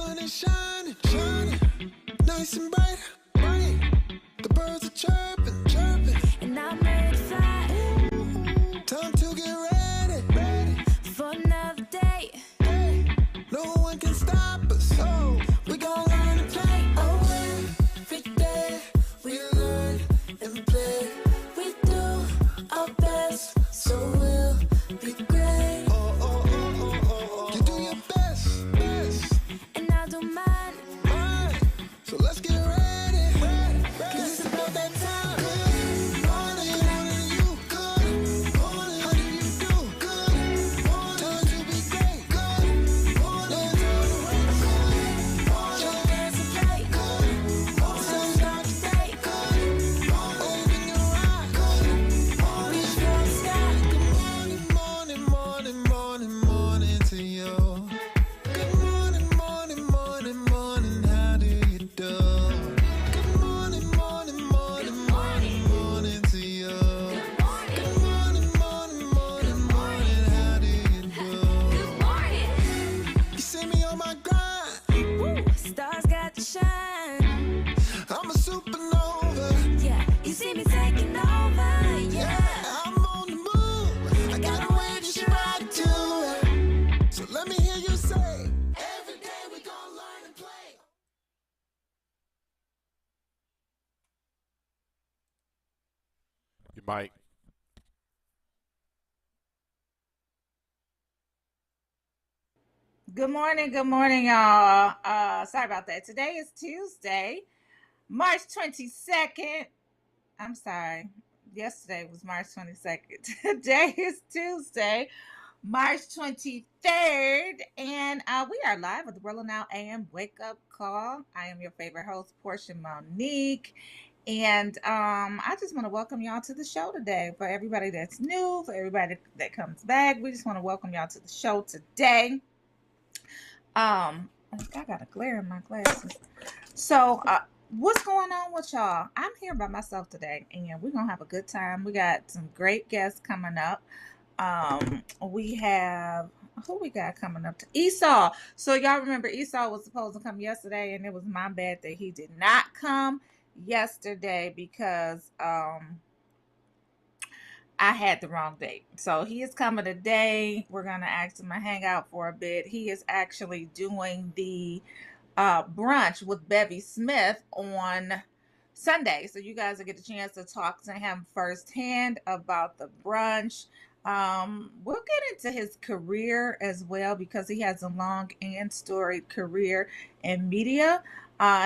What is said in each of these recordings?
sun is shining, shining, nice and bright, bright. The birds are chirping, chirping, and I'm ready to fly. Time to get ready, ready for another day. Hey, no one can stop us. Oh, we gon' learn to play. Oh, every day we learn and play. We do our best, so we'll be great. You do your best, best, and I do mine. So let's get ready, ready, ready. 'Cause it's about that time. Good morning, you. Good morning, how do you do? Good morning, time to be great. Good morning, time to wake. Good morning, Your dance and play. good morning, So start the day. good morning, open your eyes. Good morning, Reach for the sky. good morning, morning, morning, morning, morning to you. Good morning, morning, morning, morning, how do you do? Good morning, morning, morning, morning, morning to you. Good morning, morning, morning, morning, how do you do? Good morning. You see me on my grind, Woo. Stars got to shine. I'm a supernova. Yeah, you see me taking over. Yeah. I'm on the move, I got a way to ride to it. So let me hear you say, every day we gon' learn and play. You might. Good morning, y'all. Sorry about that. Today is Tuesday, March 22nd. I'm sorry. Yesterday was March 22nd. Today is Tuesday, March 23rd, and we are live with the Rolling Out AM Wake Up Call. I am your favorite host, Portia Monique. And I just want to welcome y'all to the show today. For everybody that's new, for everybody that comes back, we just want to welcome y'all to the show today. I got a glare in my glasses. So, what's going on with y'all? I'm here by myself today, and we're gonna have a good time. We got some great guests coming up. We have who we got coming up to Esau. So y'all remember Esau was supposed to come yesterday, and it was my bad that he did not come yesterday because I had the wrong date. So he is coming today. We're going to ask him to hang out for a bit. He is actually doing the brunch with Bevy Smith on Sunday. So you guys will get a chance to talk to him firsthand about the brunch. We'll get into his career as well because he has a long and storied career in media.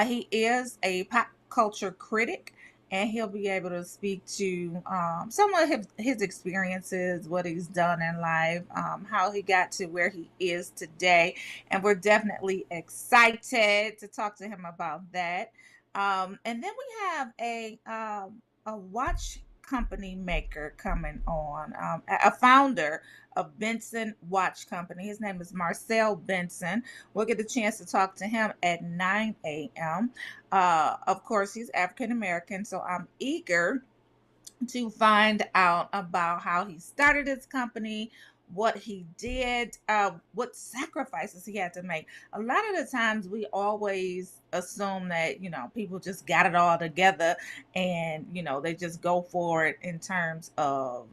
He is a pop culture critic, and he'll be able to speak to some of his experiences, what he's done in life, how he got to where he is today. And we're definitely excited to talk to him about that. And then we have a watch company maker coming on, a founder of Benson Watch Company. His name is Marcel Benson. We'll get a chance to talk to him at 9 a.m. Of course, he's African American, so I'm eager to find out about how he started his company, what he did, what sacrifices he had to make. A lot of the times we always assume that, people just got it all together and, they just go for it in terms of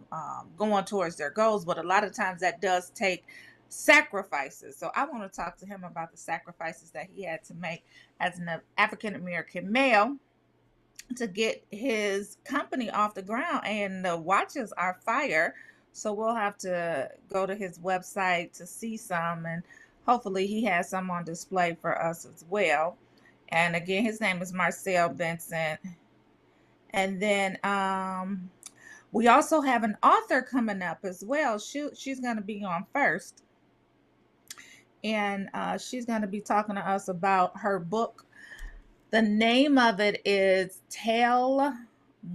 going towards their goals. But a lot of times that does take sacrifices. So I want to talk to him about the sacrifices that he had to make as an African American male to get his company off the ground, and the watches are fire. So we'll have to go to his website to see some, and hopefully he has some on display for us as well. And again, his name is Marcel Benson. And then we also have an author coming up as well. She's going to be on first, and she's going to be talking to us about her book. The name of it is Tell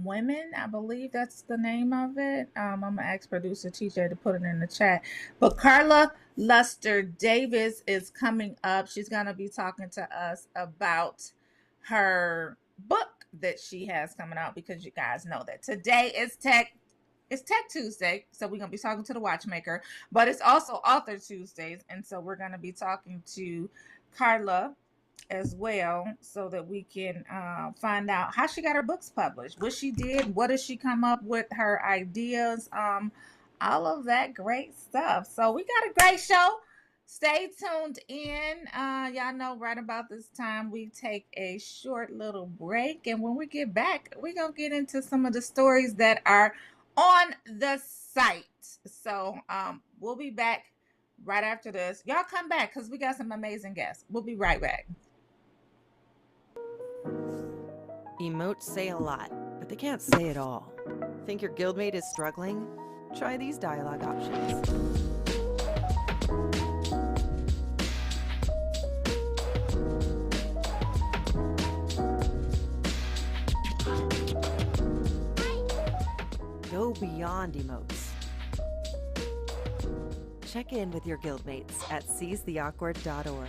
Women. I believe that's the name of it. I'm going to ask producer TJ to put it in the chat. But Carla Luster Davis is coming up. She's going to be talking to us about her book that she has coming out, because you guys know that today is Tech Tuesday, so we're going to be talking to the watchmaker, but it's also Author Tuesdays, and so we're going to be talking to Carla as well, so that we can find out how she got her books published, what she did, what does she come up with, her ideas, all of that great stuff. So we got a great show. Stay tuned in. Y'all know right about this time we take a short little break, and when we get back, we're gonna get into some of the stories that are on the site. So we'll be back right after this. Y'all come back because we got some amazing guests. We'll be right back. Emotes say a lot, but they can't say it all. Think your guildmate is struggling? Try these dialogue options. Go beyond emotes. Check in with your guildmates at seizetheawkward.org.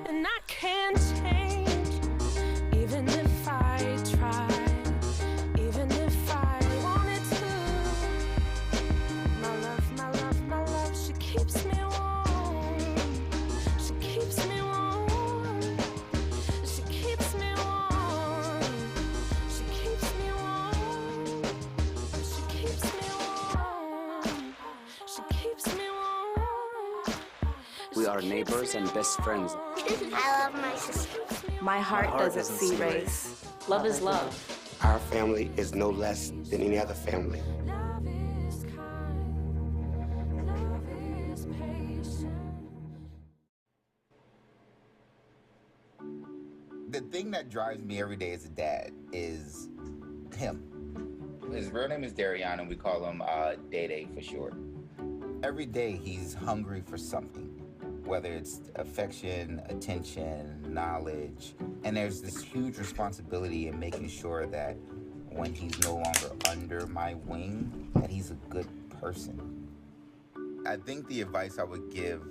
And I can't change, even if I try, even if I wanted to. My love, my love, my love, she keeps me warm. She keeps me warm. She keeps me warm. She keeps me warm. She keeps me warm. She keeps me warm. We are neighbors and best friends. I love my sister. My heart doesn't see race. Love is love. Our family is no less than any other family. Love is kind. Love is patient. The thing that drives me every day as a dad is him. His real name is Darion, and we call him Day for short. Every day he's hungry for something, whether it's affection, attention, knowledge. And there's this huge responsibility in making sure that when he's no longer under my wing, that he's a good person. I think the advice I would give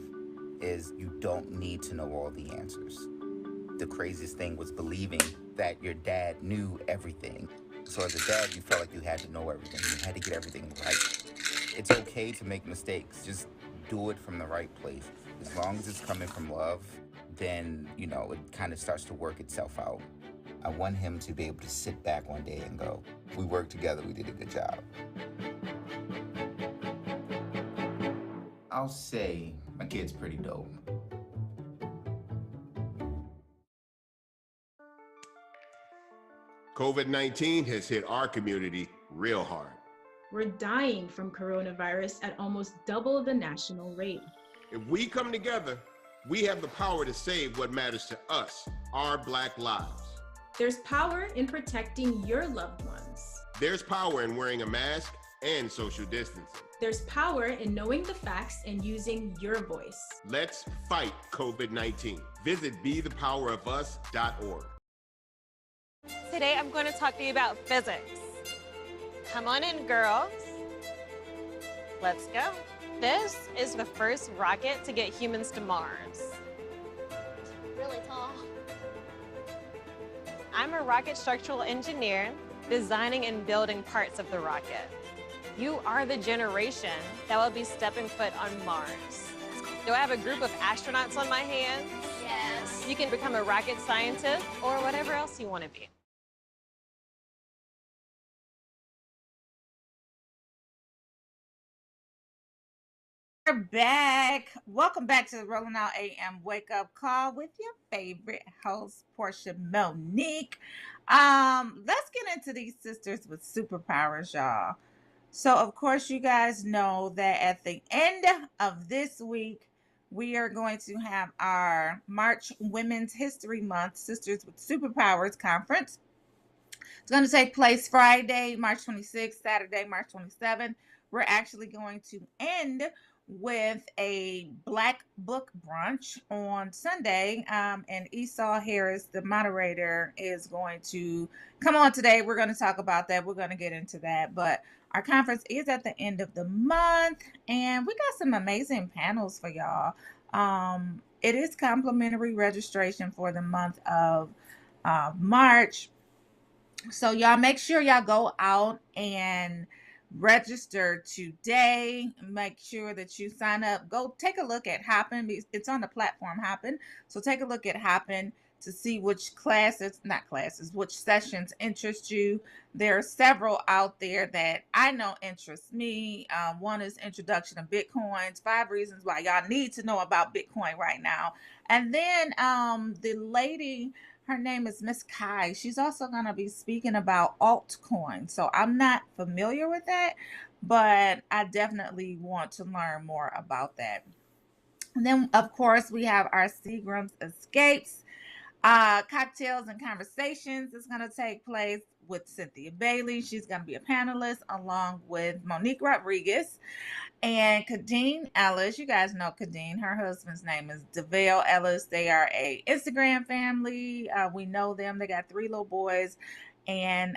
is you don't need to know all the answers. The craziest thing was believing that your dad knew everything. So as a dad, you felt like you had to know everything. You had to get everything right. It's okay to make mistakes. Just do it from the right place. As long as it's coming from love, then, you know, it kind of starts to work itself out. I want him to be able to sit back one day and go, we worked together, we did a good job. I'll say my kid's pretty dope. COVID-19 has hit our community real hard. We're dying from coronavirus at almost double the national rate. If we come together, we have the power to save what matters to us, our Black lives. There's power in protecting your loved ones. There's power in wearing a mask and social distancing. There's power in knowing the facts and using your voice. Let's fight COVID-19. Visit bethepowerofus.org. Today I'm going to talk to you about physics. Come on in, girls. Let's go. This is the first rocket to get humans to Mars. Really tall. I'm a rocket structural engineer, designing and building parts of the rocket. You are the generation that will be stepping foot on Mars. Do I have a group of astronauts on my hands? Yes. You can become a rocket scientist or whatever else you want to be. We're back. Welcome back to the Rolling Out AM Wake Up Call with your favorite host, Portia Monique. Let's get into these sisters with superpowers, y'all. So, of course, you guys know that at the end of this week, we are going to have our March Women's History Month Sisters with Superpowers Conference. It's going to take place Friday, March 26th, Saturday, March 27th. We're actually going to end with a Black Book Brunch on Sunday. And Esau Harris, the moderator, is going to come on today. We're going to talk about that. We're going to get into that. But Our conference is at the end of the month, and we got some amazing panels for y'all. It is complimentary registration for the month of March. So y'all make sure y'all go out and register today. Make sure that you sign up. Go take a look at Happen. It's on the platform Happen. So take a look at Happen to see which which sessions interest you. There are several out there that I know interest me. One is Introduction to Bitcoins, 5 reasons why y'all need to know about Bitcoin right now. And then the lady, her name is Miss Kai. She's also going to be speaking about altcoins. So I'm not familiar with that, but I definitely want to learn more about that. And then, of course, we have our Seagram's Escapes. Cocktails and Conversations is going to take place with Cynthia Bailey. She's going to be a panelist along with Monique Rodriguez and Kadeen Ellis. You guys know Kadeen. Her husband's name is DeVale Ellis. They are a Instagram family. We know them. They got 3 little boys, and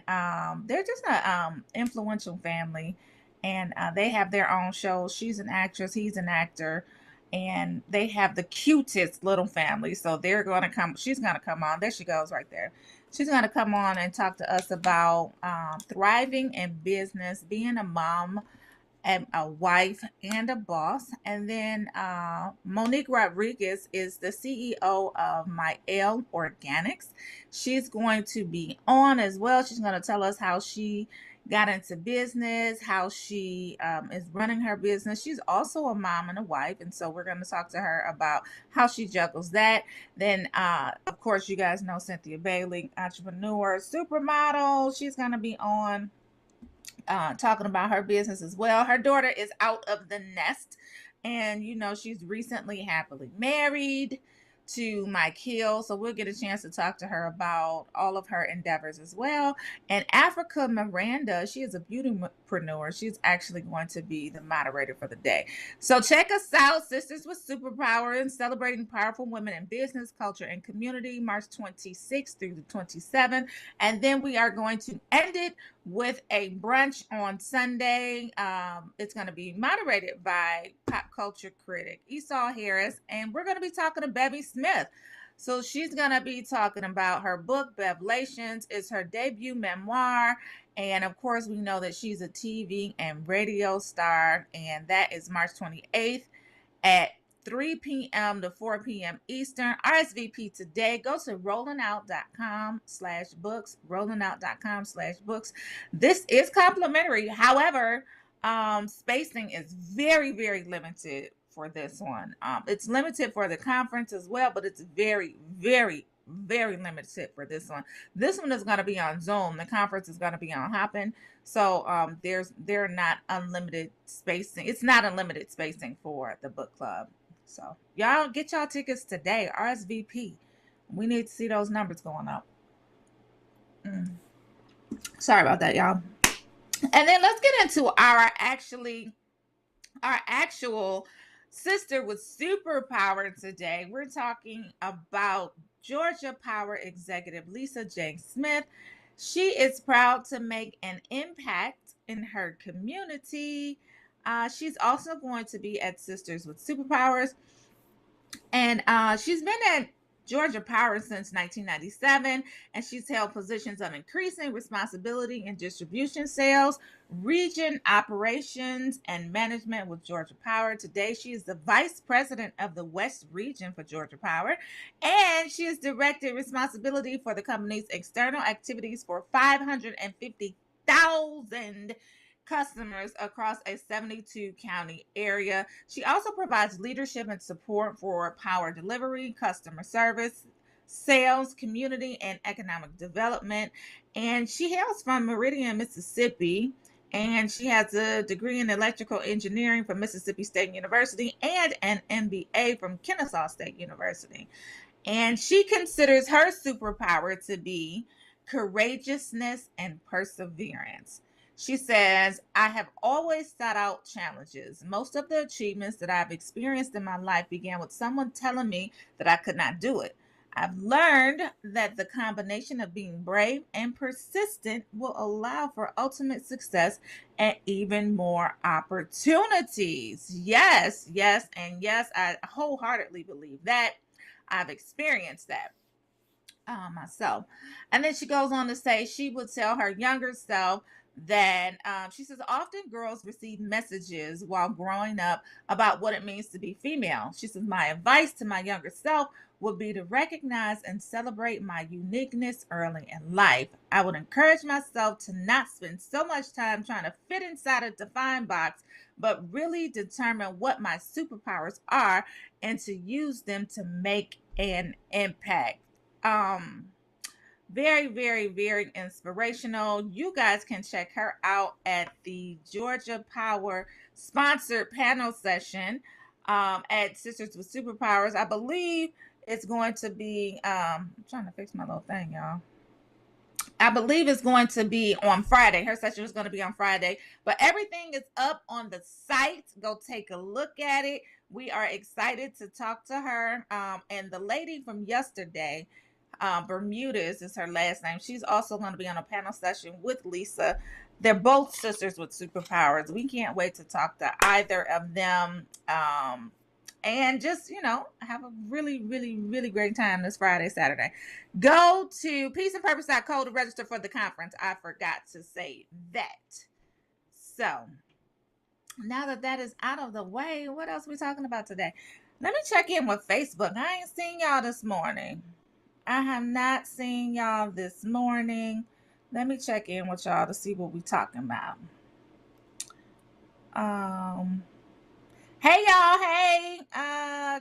they're just an influential family, and they have their own shows. She's an actress. He's an actor. And they have the cutest little family. So they're going to come. She's going to come on. There she goes right there. She's going to come on and talk to us about thriving in business, being a mom, and a wife, and a boss. And then Monique Rodriguez is the CEO of Mielle Organics. She's going to be on as well. She's going to tell us how she got into business, how she is running her business. She's also a mom and a wife, and so we're going to talk to her about how she juggles that. Then, of course, you guys know Cynthia Bailey, entrepreneur, supermodel. She's going to be on talking about her business as well. Her daughter is out of the nest, and you know she's recently happily married to Mike Hill, so we'll get a chance to talk to her about all of her endeavors as well. And Africa Miranda, she is a beautypreneur. She's actually going to be the moderator for the day. So check us out, Sisters with Superpower, and celebrating powerful women in business, culture, and community, March 26th through the 27th. And then we are going to end it with a brunch on Sunday. It's going to be moderated by pop culture critic Esau Harris, and we're going to be talking to Bevy Smith. So she's going to be talking about her book, Bevelations. It's her debut memoir, and of course we know that she's a TV and radio star, and that is March 28th at 3 p.m. to 4 p.m. Eastern. RSVP today. Go to rollingout.com/books, rollingout.com/books. This is complimentary. However, spacing is very, very limited for this one. It's limited for the conference as well, but it's very, very, very limited for this one. This one is going to be on Zoom. The conference is going to be on Happen. So they're not unlimited spacing. It's not unlimited spacing for the book club. So y'all get y'all tickets today. RSVP. We need to see those numbers going up. Sorry about that, y'all. And then let's get into our actual sister with superpower today. We're talking about Georgia Power executive Lisa J. Smith. She is proud to make an impact in her community. She's also going to be at Sisters with Superpowers. And she's been at Georgia Power since 1997, and she's held positions of increasing responsibility in distribution sales, region operations, and management with Georgia Power. Today, she is the vice president of the West region for Georgia Power, and she has directed responsibility for the company's external activities for 550,000 customers across a 72 county area. She also provides leadership and support for power delivery, customer service, sales, community, and economic development. And she hails from Meridian, Mississippi. And she has a degree in electrical engineering from Mississippi State University and an MBA from Kennesaw State University. And she considers her superpower to be courageousness and perseverance. She says, I have always sought out challenges. Most of the achievements that I've experienced in my life began with someone telling me that I could not do it. I've learned that the combination of being brave and persistent will allow for ultimate success and even more opportunities. Yes, yes, and yes, I wholeheartedly believe that. I've experienced that myself. And then she goes on to say she would tell her younger self that she says often girls receive messages while growing up about what it means to be female. She says, my advice to my younger self would be to recognize and celebrate my uniqueness early in life. I would encourage myself to not spend so much time trying to fit inside a defined box, but really determine what my superpowers are and to use them to make an impact. um Very, very, very inspirational. You guys can check her out at the Georgia Power sponsored panel session at Sisters with Superpowers. I believe it's going to be I'm trying to fix my little thing, y'all. I believe it's going to be on Friday. Her session is going to be on Friday, but everything is up on the site. Go take a look at it. We are excited to talk to her. And the lady from yesterday, Bermudez is her last name. She's also going to be on a panel session with Lisa. They're both sisters with superpowers. We can't wait to talk to either of them. And just, have a really, really, really great time this Friday, Saturday. Go to peaceandpurpose.co to register for the conference. I forgot to say that. So now that that is out of the way, what else are we talking about today? Let me check in with Facebook. I ain't seen y'all this morning. I have not seen y'all this morning. Let me check in with y'all to see what we talking about. Hey y'all, hey.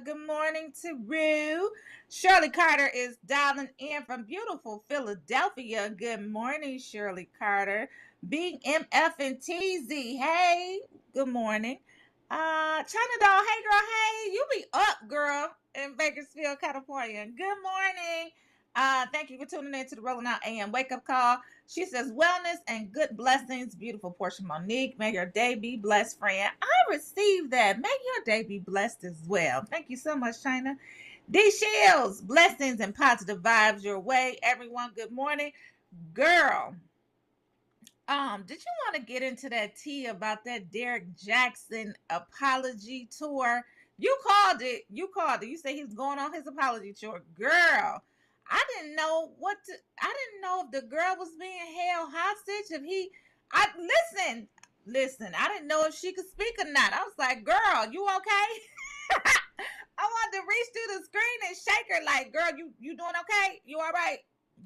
Good morning to Rue. Shirley Carter is dialing in from beautiful Philadelphia. Good morning, Shirley Carter. Big MF and TZ. Hey, good morning. China Doll, hey girl, hey. You be up, girl, in Bakersfield, California. Good morning. Thank you for tuning in to the Rolling Out AM Wake Up Call. She says, wellness and good blessings. Beautiful Portia Monique. May your day be blessed, friend. I received that. May your day be blessed as well. Thank you so much, China. D Shields, blessings and positive vibes your way. Everyone, good morning. Girl, did you want to get into that tea about that Derek Jackson apology tour? You called it. You say he's going on his apology tour. Girl, I didn't know I didn't know if the girl was being held hostage. Listen, I didn't know if she could speak or not. I was like, girl, you okay? I wanted to reach through the screen and shake her like, girl, you doing okay? You all right?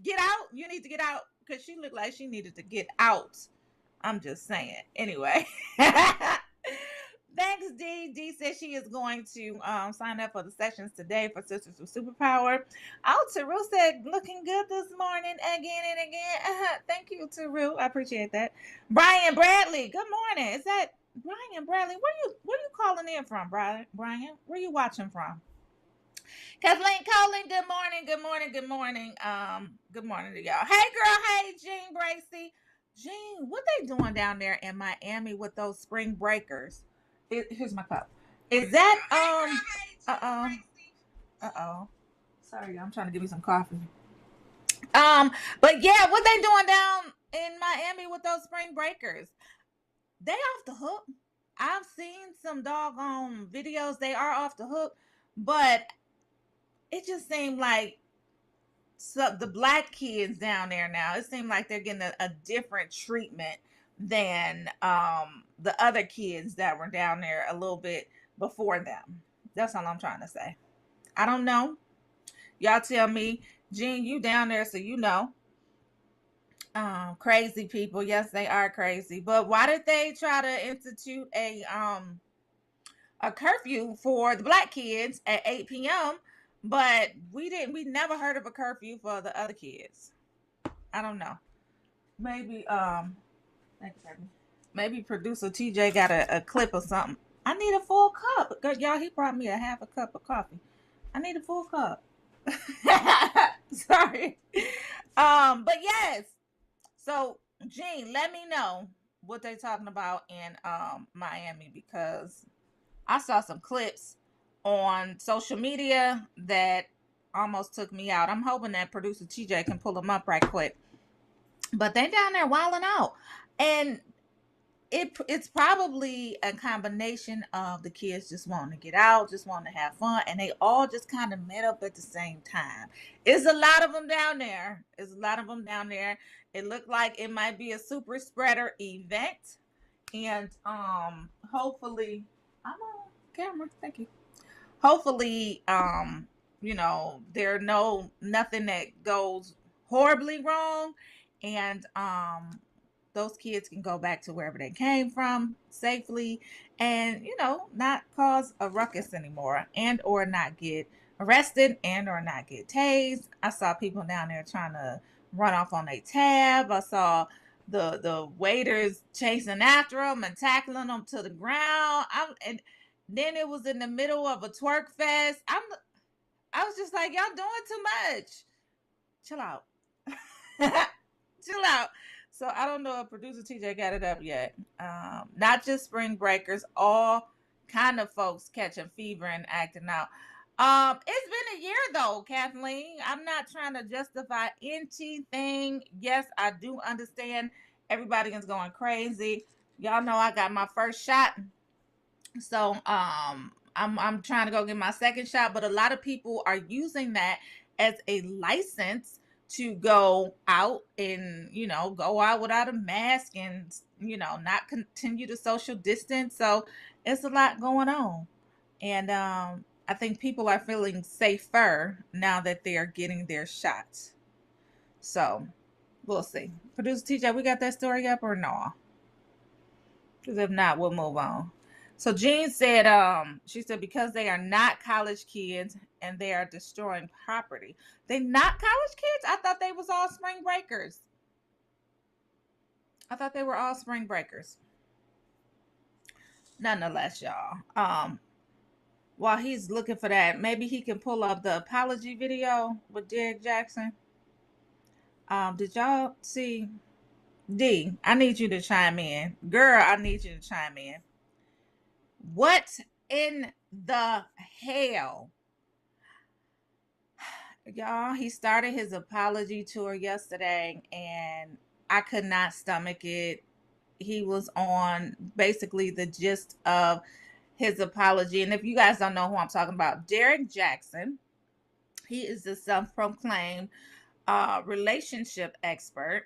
Get out. You need to get out, because she looked like she needed to get out. I'm just saying. Anyway. Thanks, D. D says she is going to sign up for the sessions today for Sisters with Superpower. Oh, Taru said, looking good this morning again and again. Thank you, Taru. I appreciate that. Brian Bradley, good morning. Is that Brian Bradley? Where you calling in from, Brian? Where you watching from? Kathleen Colin, good morning, good morning, good morning. Good morning to y'all. Hey, girl. Hey, Jean Bracy. Jean, what they doing down there in Miami with those spring breakers? Here's my cup. Is that Sorry, I'm trying to give me some coffee. But yeah, what they doing down in Miami with those spring breakers? They off the hook. I've seen some doggone videos. They are off the hook, but it just seemed like the black kids down there now, it seemed like they're getting a different treatment than the other kids that were down there a little bit before them. That's all I'm trying to say. I don't know. Y'all tell me. Jean, you down there, so you know. Crazy people. Yes, they are crazy. But why did they try to institute a curfew for the black kids at 8 p.m., but we never heard of a curfew for the other kids? I don't know. Maybe maybe producer TJ got a clip or something. I need a full cup. Y'all, he brought me a half a cup of coffee. I need a full cup. Sorry. But yes. So, Jean, let me know what they're talking about in Miami, because I saw some clips on social media that almost took me out. I'm hoping that producer TJ can pull them up right quick. But they down there wilding out. And it's probably a combination of the kids just wanting to get out, just wanting to have fun, and they all just kind of met up at the same time. It's a lot of them down there. It looked like it might be a super spreader event. And hopefully, I'm on camera. Thank you. Hopefully, there nothing that goes horribly wrong, and those kids can go back to wherever they came from safely, and not cause a ruckus anymore, and or not get arrested, and or not get tased. I saw people down there trying to run off on a tab. I saw the waiters chasing after them and tackling them to the ground. And then it was in the middle of a twerk fest. I was just like, y'all doing too much. Chill out. Chill out. So I don't know if producer TJ got it up yet. Not just spring breakers, all kind of folks catching fever and acting out. It's been a year though, Kathleen. I'm not trying to justify anything. Yes, I do understand everybody is going crazy. Y'all know I got my first shot. So I'm trying to go get my second shot, but a lot of people are using that as a license to go out and, go out without a mask and, not continue to social distance. So it's a lot going on. And I think people are feeling safer now that they are getting their shots. So we'll see. Producer TJ, we got that story up or no? Because if not, we'll move on. So Jean said, she said, because they are not college kids and they are destroying property. They not college kids? I thought they was all spring breakers. I thought they were all spring breakers. Nonetheless, y'all. While he's looking for that, maybe he can pull up the apology video with Derek Jackson. Did y'all see? D, I need you to chime in. Girl, I need you to chime in. What in the hell? Y'all, he started his apology tour yesterday and I could not stomach it. He was on basically the gist of his apology. And if you guys don't know who I'm talking about, Derek Jackson, he is the self-proclaimed relationship expert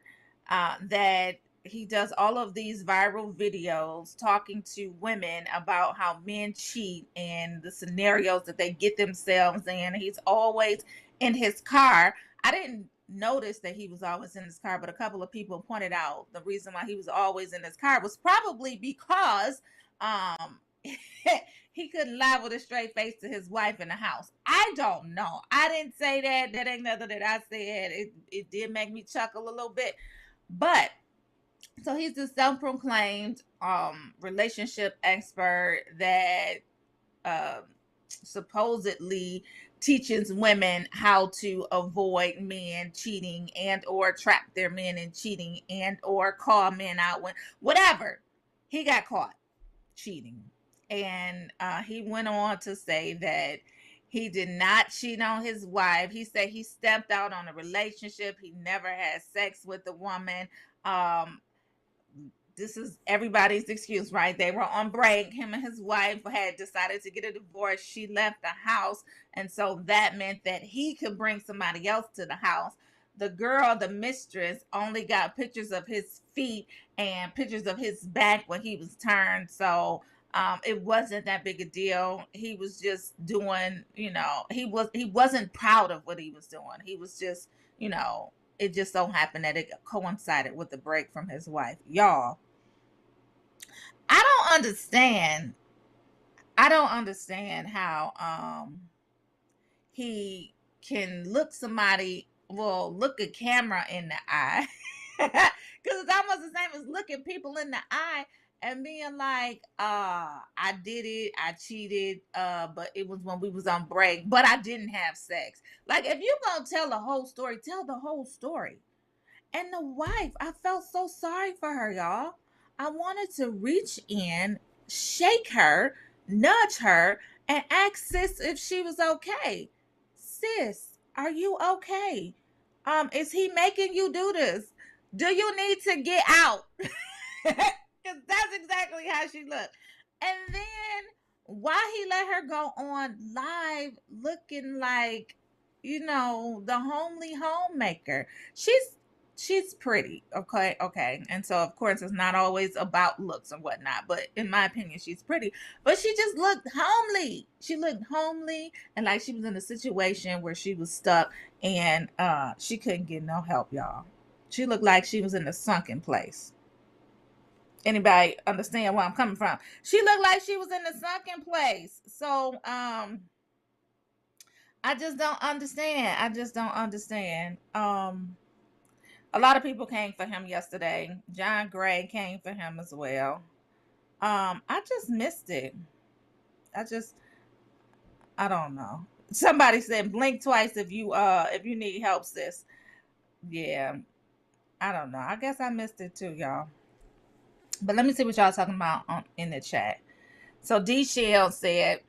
that he does all of these viral videos talking to women about how men cheat and the scenarios that they get themselves in. He's always in his car. I didn't notice that he was always in his car, but a couple of people pointed out the reason why he was always in his car was probably because he couldn't lie with a straight face to his wife in the house. I don't know. I didn't say that. That ain't nothing that I said. It did make me chuckle a little bit. But so he's the self-proclaimed relationship expert that supposedly teaches women how to avoid men cheating and or trap their men in cheating and or call men out when whatever. He got caught cheating. And he went on to say that he did not cheat on his wife. He said he stepped out on a relationship. He never had sex with a woman. This is everybody's excuse, right? They were on break. Him and his wife had decided to get a divorce. She left the house. And so that meant that he could bring somebody else to the house. The girl, the mistress, only got pictures of his feet and pictures of his back when he was turned. So it wasn't that big a deal. He was just doing, he wasn't proud of what he was doing. He was just, it just so happened that it coincided with the break from his wife. Y'all, I don't understand how he can look a camera in the eye. Because it's almost the same as looking people in the eye and being like, I did it, I cheated, but it was when we was on break, but I didn't have sex. Like, if you're gonna tell the whole story, tell the whole story. And the wife, I felt so sorry for her, y'all. I wanted to reach in, shake her, nudge her, and ask sis if she was okay. Sis, Are you okay? Is he making you do this? Do you need to get out? Because that's exactly how she looked. And then why he let her go on live looking like, the homely homemaker. She's pretty, okay. And so of course it's not always about looks and whatnot, but in my opinion, she's pretty. But she just looked homely. She looked homely and like she was in a situation where she was stuck and she couldn't get no help, y'all. She looked like she was in a sunken place. Anybody understand where I'm coming from? She looked like she was in a sunken place. So I just don't understand. A lot of people came for him yesterday. John Gray came for him as well. I just missed it. I don't know. Somebody said blink twice if you need help, sis. Yeah. I don't know. I guess I missed it too, y'all. But let me see what y'all talking about in the chat. So D Shell said,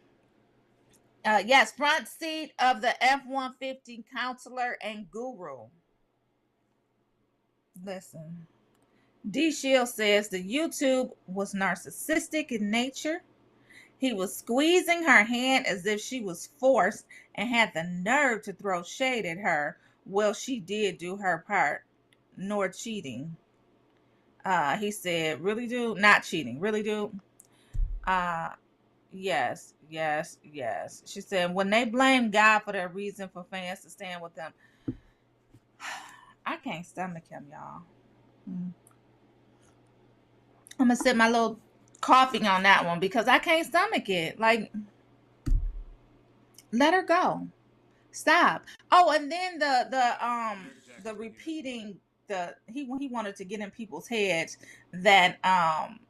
yes, front seat of the F-150 counselor and guru. Listen, D Shield says the YouTube was narcissistic in nature. He was squeezing her hand as if she was forced and had the nerve to throw shade at her. Well, she did do her part, nor cheating. He said, really do? Not cheating, really do? Yes. She said, when they blame God for their reason for fans to stand with them, I can't stomach him, y'all. I'm gonna sip my little coffee on that one because I can't stomach it. Like, let her go. Stop. Oh, and then the repeating he wanted to get in people's heads that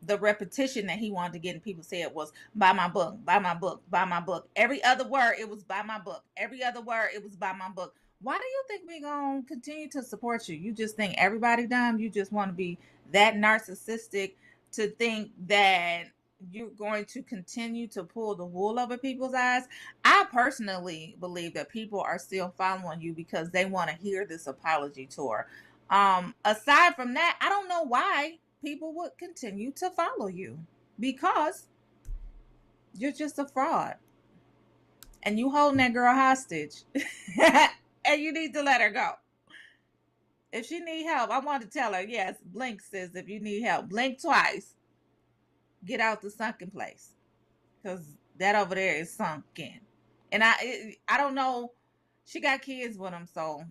the repetition that he wanted to get in people's head was buy my book, buy my book, buy my book. Every other word it was buy my book. Every other word it was buy my book. Why do you think we're going to continue to support you? You just think everybody dumb? You just want to be that narcissistic to think that you're going to continue to pull the wool over people's eyes? I personally believe that people are still following you because they want to hear this apology tour. Aside from that, I don't know why people would continue to follow you because you're just a fraud and you holding that girl hostage. And you need to let her go. If she need help, I want to tell her, yes, blink, sis, if you need help. Blink twice. Get out the sunken place. Because that over there is sunken. And I don't know. She got kids with him, so.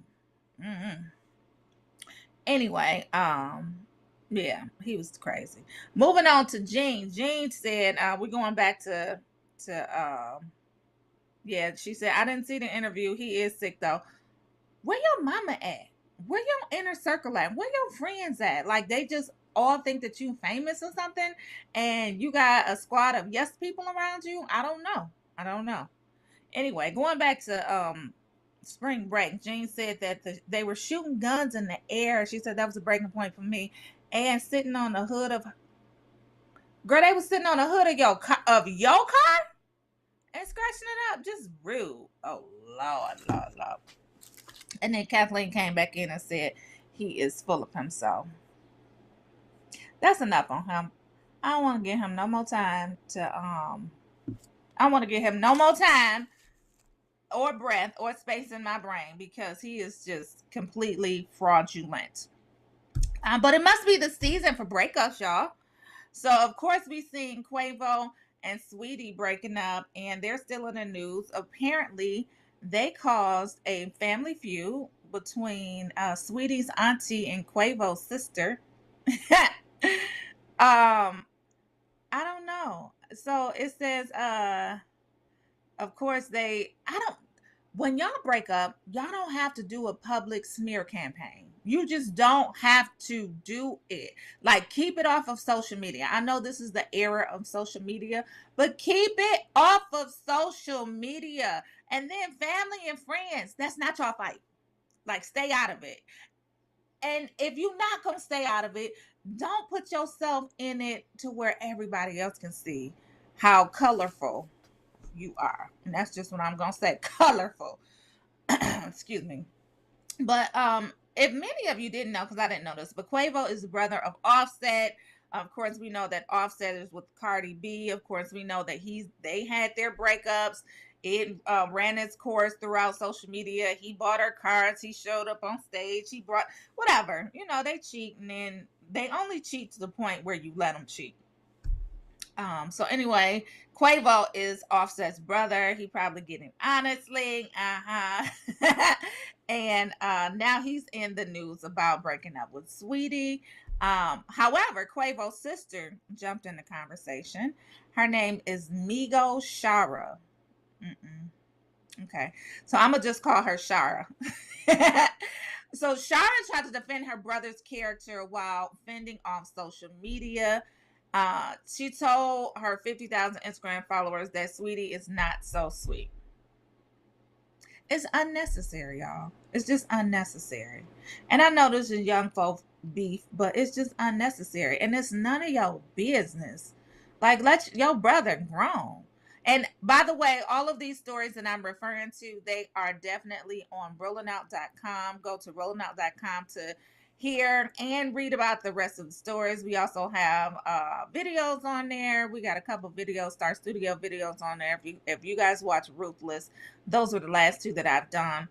Anyway, yeah, he was crazy. Moving on to Jean. Jean said, we're going back to yeah, she said, I didn't see the interview. He is sick, though. Where your mama at? Where your inner circle at? Where your friends at? Like, they just all think that you famous or something, and you got a squad of yes people around you? I don't know. Anyway, going back to spring break, Jean said that they were shooting guns in the air. She said that was a breaking point for me. And sitting on the hood of... Girl, they was sitting on the hood of your car? And scratching it up. Just rude. Oh, Lord. And then Kathleen came back in and said he is full of himself. That's enough on him. I don't want to give him no more time or breath or space in my brain because he is just completely fraudulent. But it must be the season for breakups, y'all. So, of course, we seen Quavo and Sweetie breaking up, and they're still in the news. Apparently, they caused a family feud between Sweetie's auntie and Quavo's sister. I don't know. So it says, of course, when y'all break up, y'all don't have to do a public smear campaign. You just don't have to do it. Like, keep it off of social media. I know this is the era of social media, but keep it off of social media. And then family and friends, that's not your fight. Like, stay out of it. And if you're not going to stay out of it, don't put yourself in it to where everybody else can see how colorful you are. And that's just what I'm going to say, colorful. Excuse me. But if many of you didn't know, because I didn't know this, but Quavo is the brother of Offset. Of course, we know that Offset is with Cardi B. Of course, we know that they had their breakups. It ran its course throughout social media. He bought her cards. He showed up on stage. He brought whatever. You know, they cheat, and then they only cheat to the point where you let them cheat. So anyway, Quavo is Offset's brother. He probably getting honestly, and now he's in the news about breaking up with Sweetie. However, Quavo's sister jumped in the conversation. Her name is Migo Shara. Okay, so I'm gonna just call her Shara. So Shara tried to defend her brother's character while fending off social media. She told her 50,000 Instagram followers that Sweetie is not so sweet. It's unnecessary, y'all. It's just unnecessary. And I know this is young folk beef, but it's just unnecessary. And it's none of your business. Like, let your brother grown. And by the way, all of these stories that I'm referring to, they are definitely on rollingout.com. Go to rollingout.com to hear and read about the rest of the stories. We also have videos on there. We got a couple videos, Star Studio videos on there. If you guys watch Ruthless, those were the last two that I've done.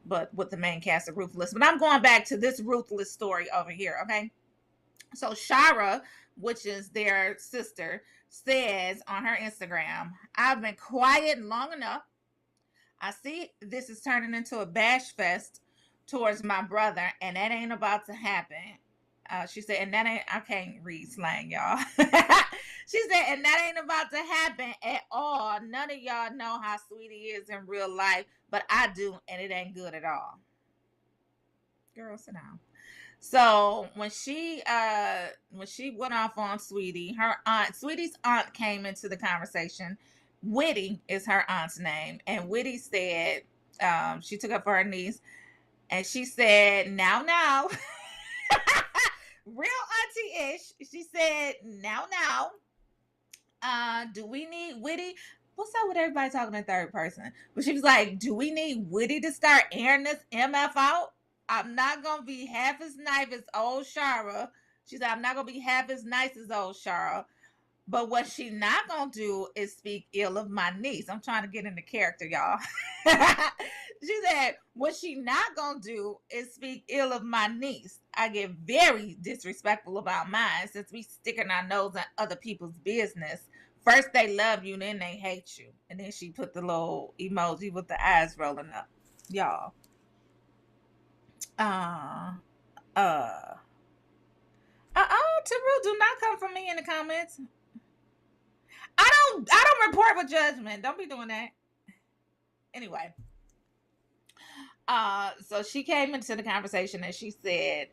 But with the main cast of Ruthless. But I'm going back to this Ruthless story over here, okay? So Shara, which is their sister, says on her Instagram, I've been quiet long enough. I see this is turning into a bash fest towards my brother, and that ain't about to happen. She said, and that ain't, I can't read slang, y'all. She said, and that ain't about to happen at all. None of y'all know how Sweetie is in real life, but I do, and it ain't good at all. Girl, sit down. So when she went off on Sweetie, Sweetie's aunt came into the conversation. Whitty is her aunt's name, and Whitty said, she took up for her niece, and she said, now, real auntie-ish. She said, now, do we need Whitty? What's up with everybody talking in third person? But she was like, do we need Whitty to start airing this MF out? I'm not going to be half as nice as old Shara. She said, I'm not going to be half as nice as old Shara. But what she not going to do is speak ill of my niece. I'm trying to get into character, y'all. She said, what she not going to do is speak ill of my niece. I get very disrespectful about mine since we sticking our nose in other people's business. First they love you, then they hate you. And then she put the little emoji with the eyes rolling up. Y'all. Teru, do not come for me in the comments. I don't report with judgment. Don't be doing that. Anyway. So she came into the conversation and she said,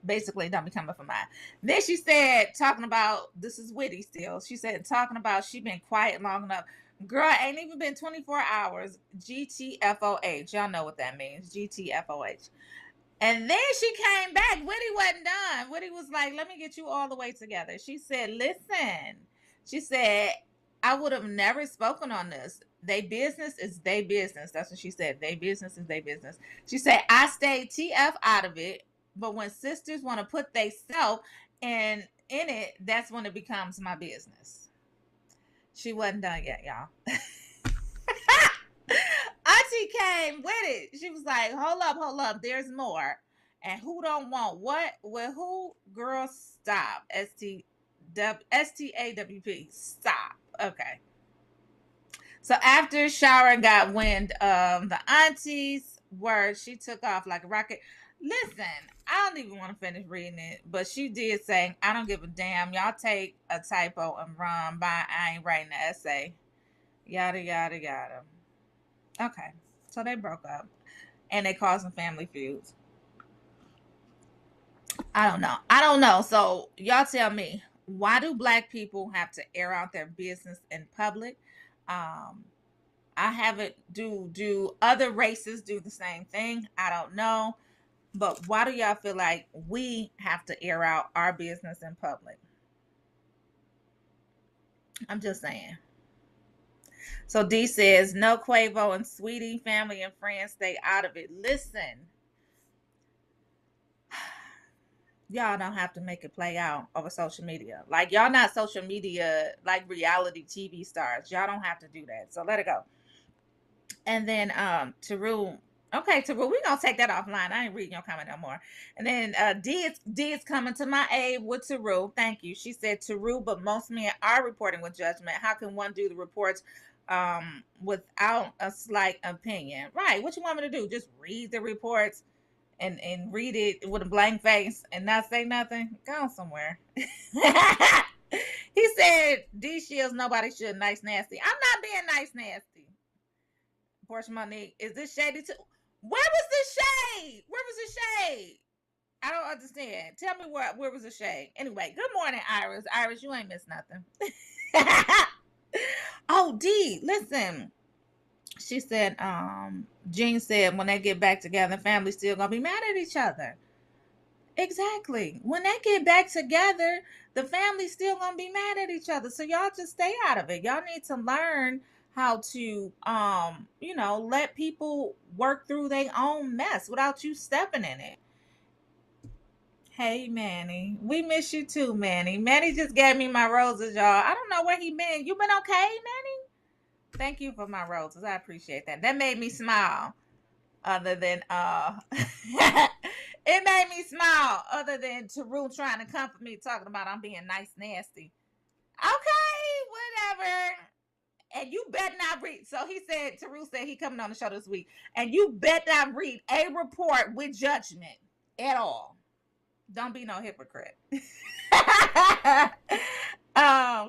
basically, don't be coming for mine. Then she said, talking about, this is Whitty still. She said, talking about she been quiet long enough. Girl, ain't even been 24 hours. GTFOH. Y'all know what that means. GTFOH. And then she came back. Whitty wasn't done. Whitty was like, let me get you all the way together. She said, listen. She said, I would have never spoken on this. They business is they business. That's what she said. They business is they business. She said, I stayed TF out of it. But when sisters want to put they self in it, that's when it becomes my business. She wasn't done yet, y'all. Auntie came with it. She was like, hold up. There's more. And who don't want what? Well, who? Girl, stop. STAWP. Stop. Okay. So after Shara got wind of the auntie's word, she took off like a rocket. Listen, I don't even want to finish reading it, but she did say, I don't give a damn. Y'all take a typo and run by. I ain't writing the essay. Yada, yada, yada. Okay. So they broke up and they caused some family feuds. I don't know. So y'all tell me, why do Black people have to air out their business in public? I haven't, do other races do the same thing? I don't know. But why do y'all feel like we have to air out our business in public? I'm just saying. So D says, no, Quavo and Sweetie, family and friends, stay out of it. Listen, y'all don't have to make it play out over social media. Like, y'all not social media, like reality TV stars. Y'all don't have to do that. So let it go. And then Taru, okay, Taru, we're gonna take that offline. I ain't reading your comment no more. And then D is coming to my aid with Taru. Thank you. She said, Taru, but most men are reporting with judgment. How can one do the reports without a slight opinion? Right. What you want me to do? Just read the reports and read it with a blank face and not say nothing? Go somewhere. He said, D Shields, nobody should nice nasty. I'm not being nice nasty. Portia Monique, is this shady too? Where was the shade? Where was the shade? I don't understand. Tell me where was the shade? Anyway, good morning, Iris. Iris, you ain't missed nothing. Oh, D, listen. She said, Jean said, when they get back together, family's still gonna be mad at each other. Exactly. When they get back together, the family's still gonna be mad at each other. So y'all just stay out of it. Y'all need to learn how to let people work through their own mess without you stepping in it. Hey, Manny, we miss you too, Manny. Manny just gave me my roses, y'all. I don't know where he been. You been okay, Manny? Thank you for my roses. I appreciate that. That made me smile. Other than it made me smile. Other than Taru trying to comfort me, talking about I'm being nice nasty. Okay, whatever. And you bet not read. So he said, Taru said he coming on the show this week. And you bet not read a report with judgment at all. Don't be no hypocrite.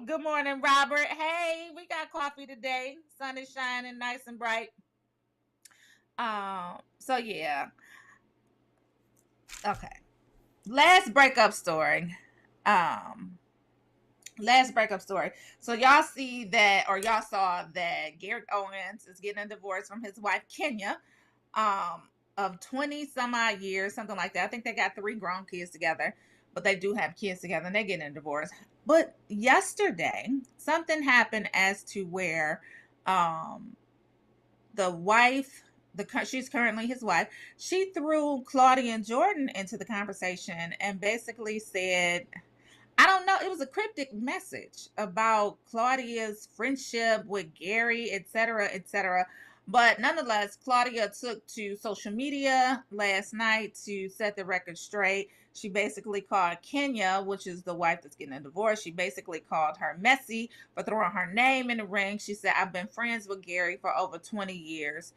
Good morning, Robert. Hey, we got coffee today. Sun is shining nice and bright. So yeah. Okay. Last breakup story. So y'all see that, or y'all saw that Garrett Owens is getting a divorce from his wife Kenya, of 20 some odd years, something like that. I think they got 3 grown kids together, but they do have kids together and they're getting a divorce. But yesterday, something happened as to where the wife, she's currently his wife, she threw Claudia Jordan into the conversation and basically said, I don't know, it was a cryptic message about Claudia's friendship with Gary, etc., etc. But nonetheless, Claudia took to social media last night to set the record straight. She basically called Kenya, which is the wife that's getting a divorce, she basically called her messy for throwing her name in the ring. She said, I've been friends with Gary for over 20 years.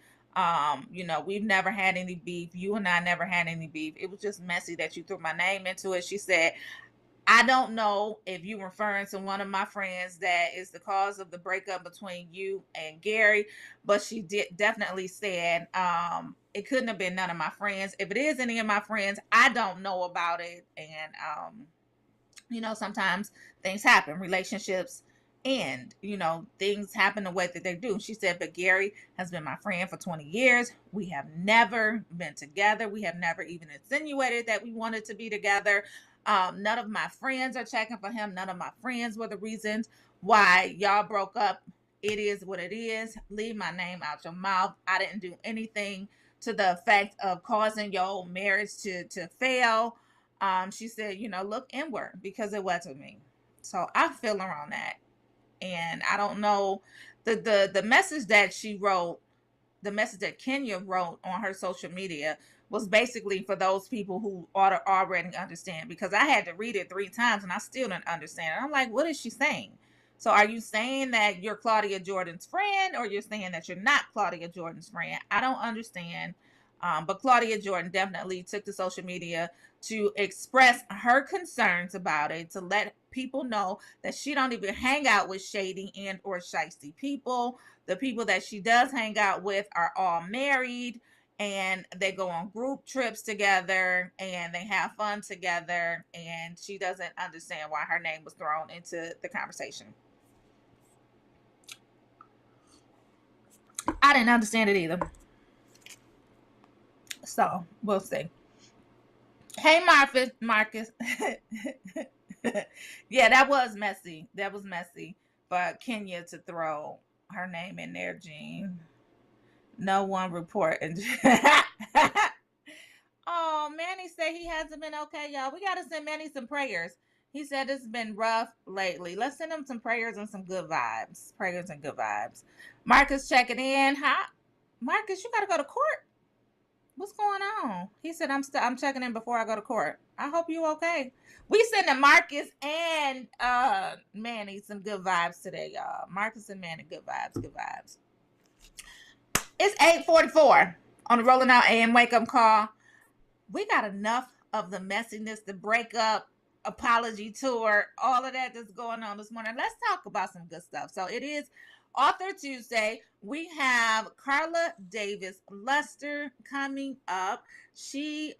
We've never had any beef. You and I never had any beef. It was just messy that you threw my name into it. She said, I don't know if you're referring to one of my friends that is the cause of the breakup between you and Gary, but she definitely said it couldn't have been none of my friends. If it is any of my friends, I don't know about it. And, sometimes things happen, relationships end, things happen the way that they do. She said, but Gary has been my friend for 20 years. We have never been together. We have never even insinuated that we wanted to be together. None of my friends are checking for him. None of my friends were the reasons why y'all broke up. It is what it is. Leave my name out your mouth. I didn't do anything to the effect of causing your marriage to fail. She said, look inward, because it wasn't me. So I feel her on that. And I don't know, the message that she wrote, the message that Kenya wrote on her social media was basically for those people who already understand, because I had to read it 3 times and I still didn't understand. I'm like, what is she saying? So are you saying that you're Claudia Jordan's friend, or you're saying that you're not Claudia Jordan's friend? I don't understand. But Claudia Jordan definitely took to social media to express her concerns about it, to let people know that she don't even hang out with shady and or shiesty people. The people that she does hang out with are all married, and they go on group trips together and they have fun together, and she doesn't understand why her name was thrown into the conversation. I didn't understand it either. So we'll see. Hey, Marcus. Yeah, that was messy. That was messy for Kenya to throw her name in there, Jean. No one report. Oh, Manny said he hasn't been okay, y'all. We got to send Manny some prayers. He said it's been rough lately. Let's send him some prayers and some good vibes. Prayers and good vibes. Marcus checking in. Huh? Marcus, you got to go to court? What's going on? He said, I'm checking in before I go to court. I hope you okay. We sending Marcus and Manny some good vibes today, y'all. Marcus and Manny, good vibes, good vibes. It's 8:44 on the Rolling Out AM Wake Up Call. We got enough of the messiness, the breakup, apology tour, all of that that's going on this morning. Let's talk about some good stuff. So it is Author Tuesday. We have Carla Davis Luster coming up. She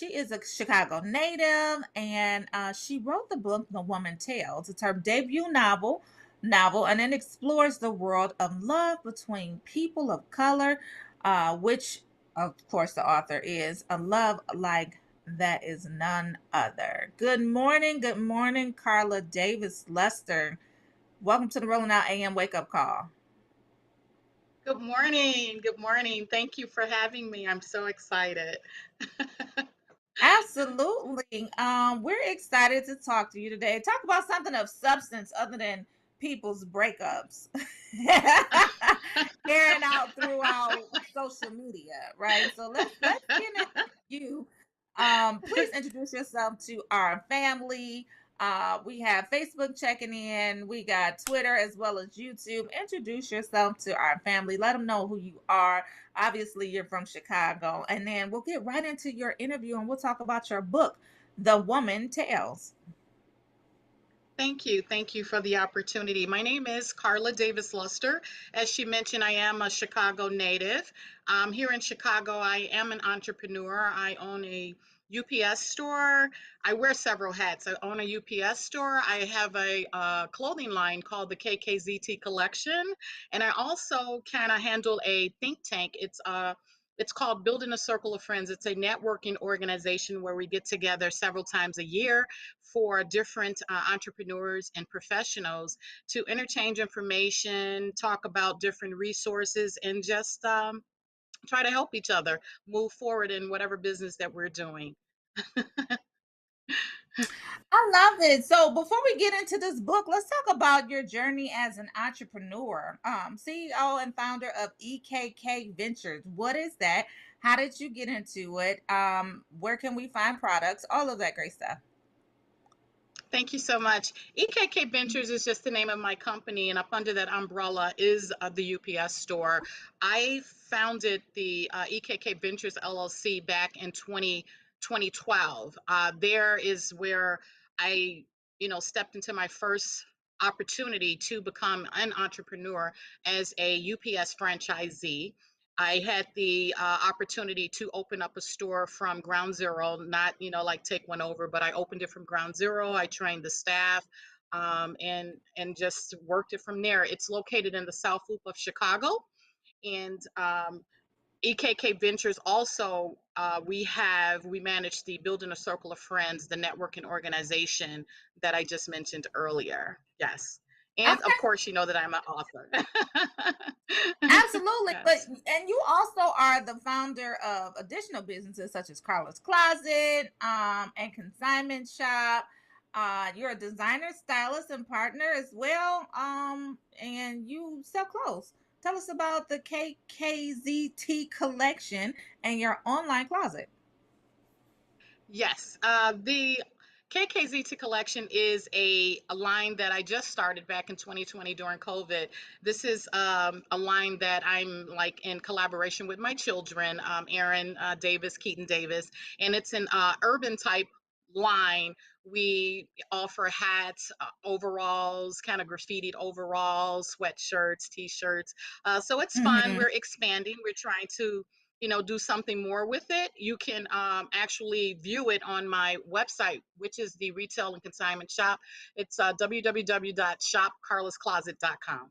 is a Chicago native, and she wrote the book The Woman Tales. It's her debut novel, and it explores the world of love between people of color, which, of course, the author is a love like that is none other. Good morning, Carla Davis Luster. Welcome to the Rolling Out AM Wake Up Call. Good morning. Good morning. Thank you for having me. I'm so excited. Absolutely. We're excited to talk to you today. Talk about something of substance other than people's breakups. Airing out throughout social media, right? So let's get into you. Please introduce yourself to our family. We have Facebook checking in. We got Twitter as well as YouTube. Introduce yourself to our family. Let them know who you are. Obviously, you're from Chicago. And then we'll get right into your interview and we'll talk about your book, The Woman Tales. Thank you. Thank you for the opportunity. My name is Carla Davis Luster. As she mentioned, I am a Chicago native. Here in Chicago, I am an entrepreneur. I own a UPS store. I wear several hats. I own a UPS store. I have a clothing line called the KKZT Collection. And I also kind of handle a think tank. It's called Building a Circle of Friends. It's a networking organization where we get together several times a year for different entrepreneurs and professionals to interchange information, talk about different resources, and just try to help each other move forward in whatever business that we're doing. I love it. So before we get into this book, let's talk about your journey as an entrepreneur. CEO and founder of EKK Ventures. What is that? How did you get into it? Where can we find products? All of that great stuff. Thank you so much. EKK Ventures is just the name of my company, and up under that umbrella is the UPS store. I founded the EKK Ventures LLC back in 2012. There is where I, stepped into my first opportunity to become an entrepreneur as a UPS franchisee. I had the opportunity to open up a store from ground zero, not, like take one over, but I opened it from ground zero. I trained the staff and just worked it from there. It's located in the South Loop of Chicago. And EKK Ventures also, we manage the Building a Circle of Friends, the networking organization that I just mentioned earlier. Yes. And of course, you know that I'm an author. Absolutely. Yes. And you also are the founder of additional businesses such as Carla's Closet and Consignment Shop. You're a designer, stylist, and partner as well. And you sell clothes. Tell us about the KKZT Collection and your online closet. Yes. The KKZT Collection is a line that I just started back in 2020 during COVID. This is a line that I'm like in collaboration with my children, Aaron Davis, Keaton Davis, and it's an urban type line. We offer hats, overalls, kind of graffitied overalls, sweatshirts, t-shirts. So it's fun. We're expanding. We're trying to do something more with it. You can actually view it on my website, which is the Retail and Consignment Shop. It's www.shopcarlascloset.com.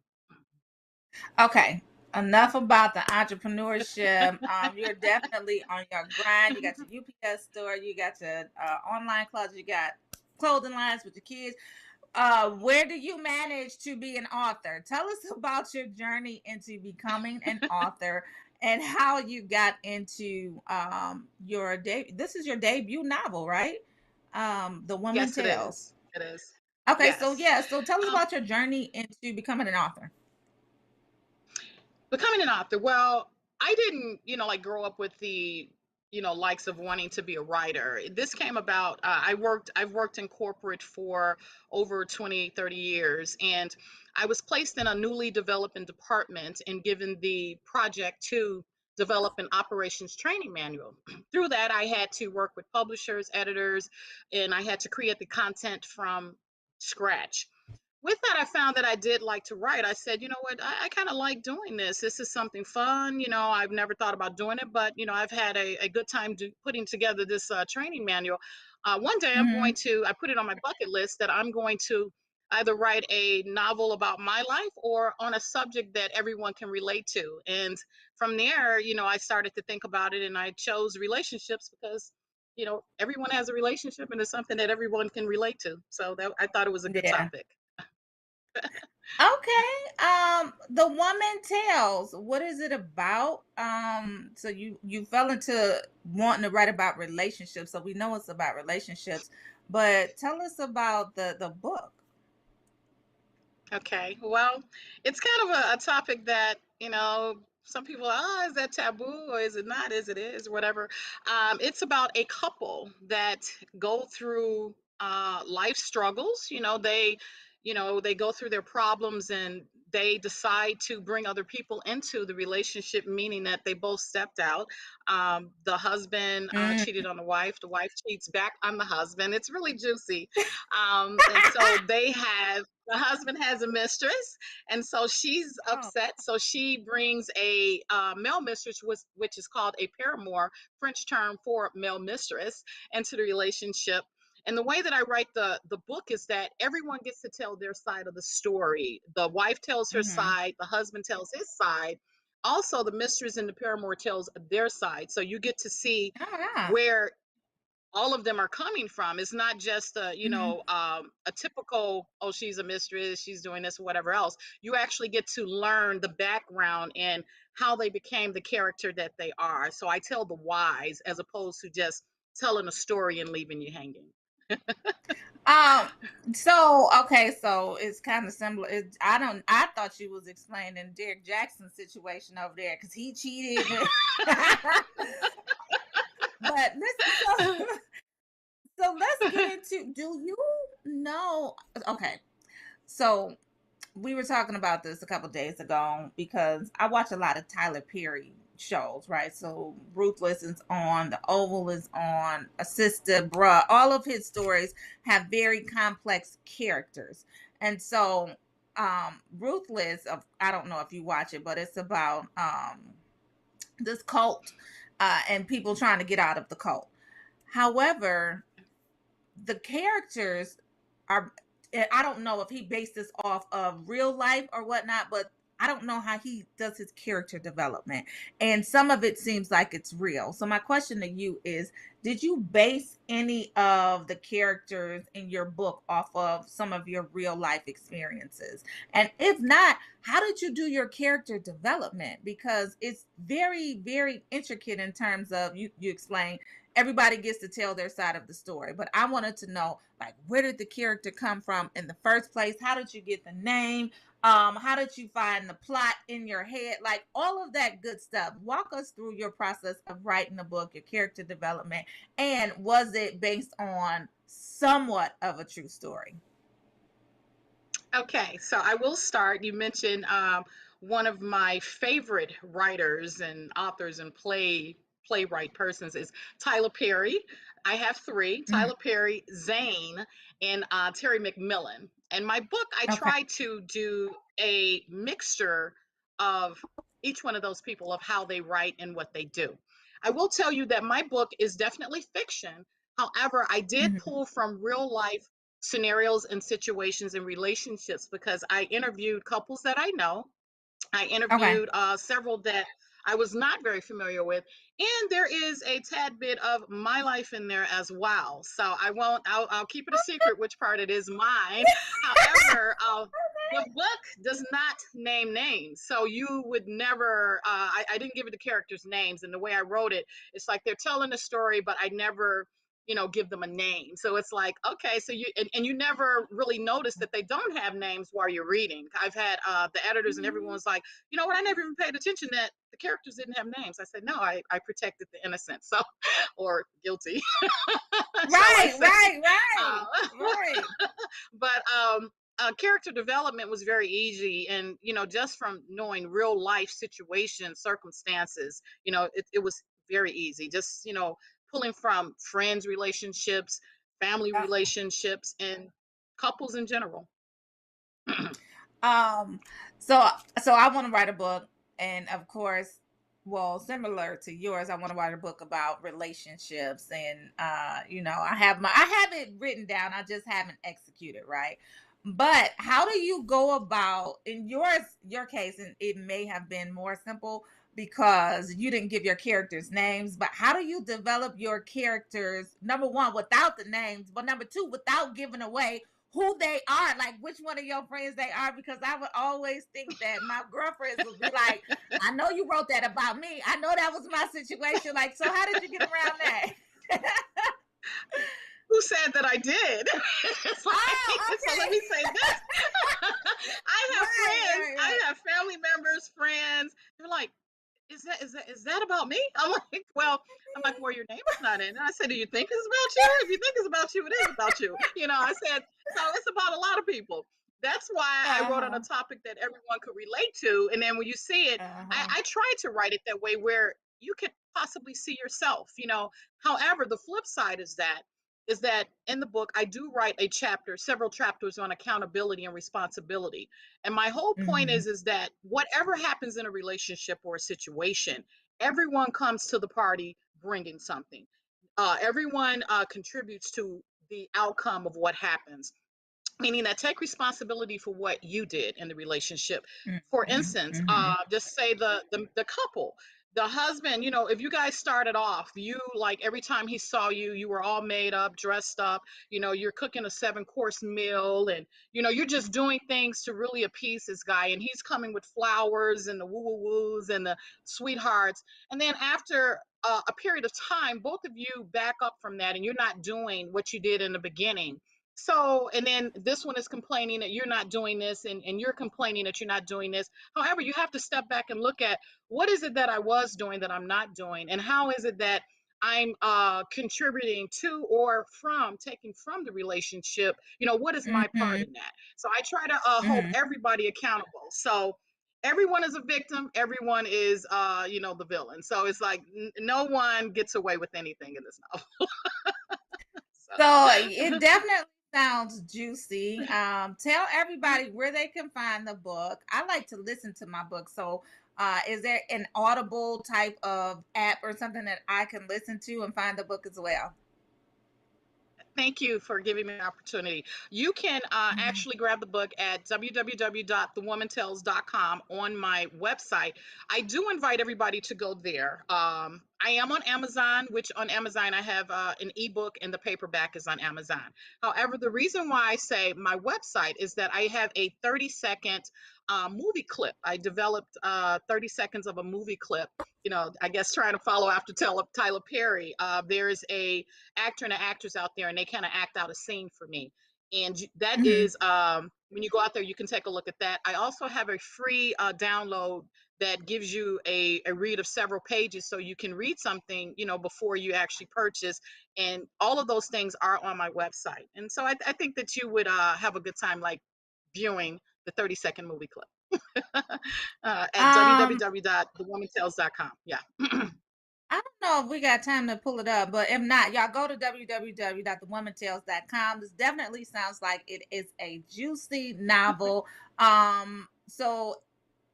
Okay, enough about the entrepreneurship. You're definitely on your grind. You got your UPS store, you got your online closet, you got clothing lines with your kids. where do you manage to be an author? Tell us about your journey into becoming an author and how you got into this is your debut novel, right? The Woman Yes, it Tales. is. It is. Okay, so Yes. yeah, so tell us about your journey into becoming an author. Becoming an author. Well, I didn't, like grow up with the, likes of wanting to be a writer. This came about, I've worked in corporate for over 20, 30 years, and I was placed in a newly developing department and given the project to develop an operations training manual. Through that, I had to work with publishers, editors, and I had to create the content from scratch. With that, I found that I did like to write. I said, you know what, I kind of like doing this. This is something fun. I've never thought about doing it, but, I've had a good time putting together this training manual. One day Mm-hmm. I put it on my bucket list that I'm going to either write a novel about my life or on a subject that everyone can relate to. And from there, I started to think about it, and I chose relationships because, everyone has a relationship and it's something that everyone can relate to. So I thought it was a good Yeah. topic. Okay. The Woman Tales. What is it about? So you fell into wanting to write about relationships. So we know it's about relationships, but tell us about the book. Okay. Well, it's kind of a topic that, some people, is that taboo or is it not? Is it is, whatever. It's about a couple that go through life struggles. They go through their problems and they decide to bring other people into the relationship, meaning that they both stepped out. The husband cheated on the wife cheats back on the husband. It's really juicy. And so the husband has a mistress, and so she's upset. So she brings a male mistress, which is called a paramour, French term for male mistress, into the relationship. And the way that I write the book is that everyone gets to tell their side of the story. The wife tells her Mm-hmm. side, the husband tells his side. Also, the mistress and the paramour tells their side. So you get to see Oh, yeah. where all of them are coming from. It's not just Mm-hmm. a typical, oh, she's a mistress, she's doing this, whatever else. You actually get to learn the background and how they became the character that they are. So I tell the whys as opposed to just telling a story and leaving you hanging. So okay, so it's kind of similar. I thought you was explaining Derek Jackson's situation over there because he cheated. But listen, so let's get into, do you know? Okay, so we were talking about this a couple days ago because I watch a lot of Tyler Perry shows, right? So Ruthless is on, The Oval is on, A Sister, Bruh. All of his stories have very complex characters. And so Ruthless, I don't know if you watch it, but it's about this cult and people trying to get out of the cult. However, the characters are, I don't know if he based this off of real life or whatnot, but I don't know how he does his character development. And some of it seems like it's real. So my question to you is, did you base any of the characters in your book off of some of your real life experiences? And if not, how did you do your character development? Because it's very, very intricate in terms of, you explain everybody gets to tell their side of the story, but I wanted to know, like, where did the character come from in the first place? How did you get the name? How did you find the plot in your head? Like, all of that good stuff. Walk us through your process of writing the book, your character development, and was it based on somewhat of a true story? Okay, so I will start. You mentioned one of my favorite writers and authors and playwright persons is Tyler Perry. I have three: Mhm. Tyler Perry, Zane, and Terry McMillan. And my book, I Okay. try to do a mixture of each one of those people, of how they write and what they do. I will tell you that my book is definitely fiction. However, I did Mhm. pull from real life scenarios and situations and relationships because I interviewed couples that I know. I Okay. interviewed several that I was not very familiar with. And there is a tad bit of my life in there as well. So I'll keep it a secret which part it is mine. However, the book does not name names. So you would never, I didn't give it the characters' names. And the way I wrote it, it's like they're telling a story, but I never, give them a name. So it's like, okay, so and you never really notice that they don't have names while you're reading. I've had the editors and everyone's like, you know what, I never even paid attention that the characters didn't have names. I said, no, I protected the innocent, so, or guilty. Right. But character development was very easy. And, just from knowing real life situations, circumstances, it was very easy. Just, pulling from friends relationships, family relationships, and couples in general. So I want to write a book, and of course, well, similar to yours, I want to write a book about relationships, and I have it written down. I just haven't executed, right? But how do you go about in your case, and it may have been more simple because you didn't give your characters names, but how do you develop your characters, number one, without the names, but number two, without giving away who they are, like which one of your friends they are? Because I would always think that my girlfriends would be like, I know you wrote that about me. I know that was my situation. Like, so how did you get around that? Who said that I did? It's like, okay. So let me say this. I have friends, I have family members, friends. They're like, is that about me? I'm like, well, your name is not in it. I said, do you think it's about you? If you think it's about you, it is about you. I said, so it's about a lot of people. That's why I wrote on a topic that everyone could relate to. And then when you see it, I tried to write it that way where you could possibly see yourself, However, the flip side is that in the book, I do write several chapters on accountability and responsibility. And my whole point is that whatever happens in a relationship or a situation, everyone comes to the party bringing something. Everyone contributes to the outcome of what happens. Meaning that take responsibility for what you did in the relationship. For instance, just say the couple. The husband, if you guys started off, you like every time he saw you, you were all made up, dressed up, you're cooking a 7-course meal and, you're just doing things to really appease this guy. And he's coming with flowers and the woo-woo-woos and the sweethearts. And then after a period of time, both of you back up from that and you're not doing what you did in the beginning. So, and then this one is complaining that you're not doing this and you're complaining that you're not doing this. However, you have to step back and look at what is it that I was doing that I'm not doing? And how is it that I'm contributing to or taking from the relationship? What is my part in that? So I try to hold everybody accountable. So everyone is a victim. Everyone is, the villain. So it's like no one gets away with anything in this novel. So it definitely sounds juicy. Tell everybody where they can find the book. I like to listen to my book. So is there an Audible type of app or something that I can listen to and find the book as well? Thank you for giving me the opportunity. You can actually grab the book at www.thewomantells.com on my website. I do invite everybody to go there. I am on Amazon, which on Amazon I have an ebook and the paperback is on Amazon. However, the reason why I say my website is that I have a 30-second movie clip. I developed 30 seconds of a movie clip, I guess trying to follow after Tyler Perry. There's a actor and an actress out there and they kind of act out a scene for me. And that is, when you go out there, you can take a look at that. I also have a free download that gives you a read of several pages so you can read something, before you actually purchase. And all of those things are on my website. And so I think that you would have a good time like viewing the 30-second movie clip at www.thewomantells.com. Yeah. I don't know if we got time to pull it up, but if not, y'all go to www.thewomantells.com. This definitely sounds like it is a juicy novel. So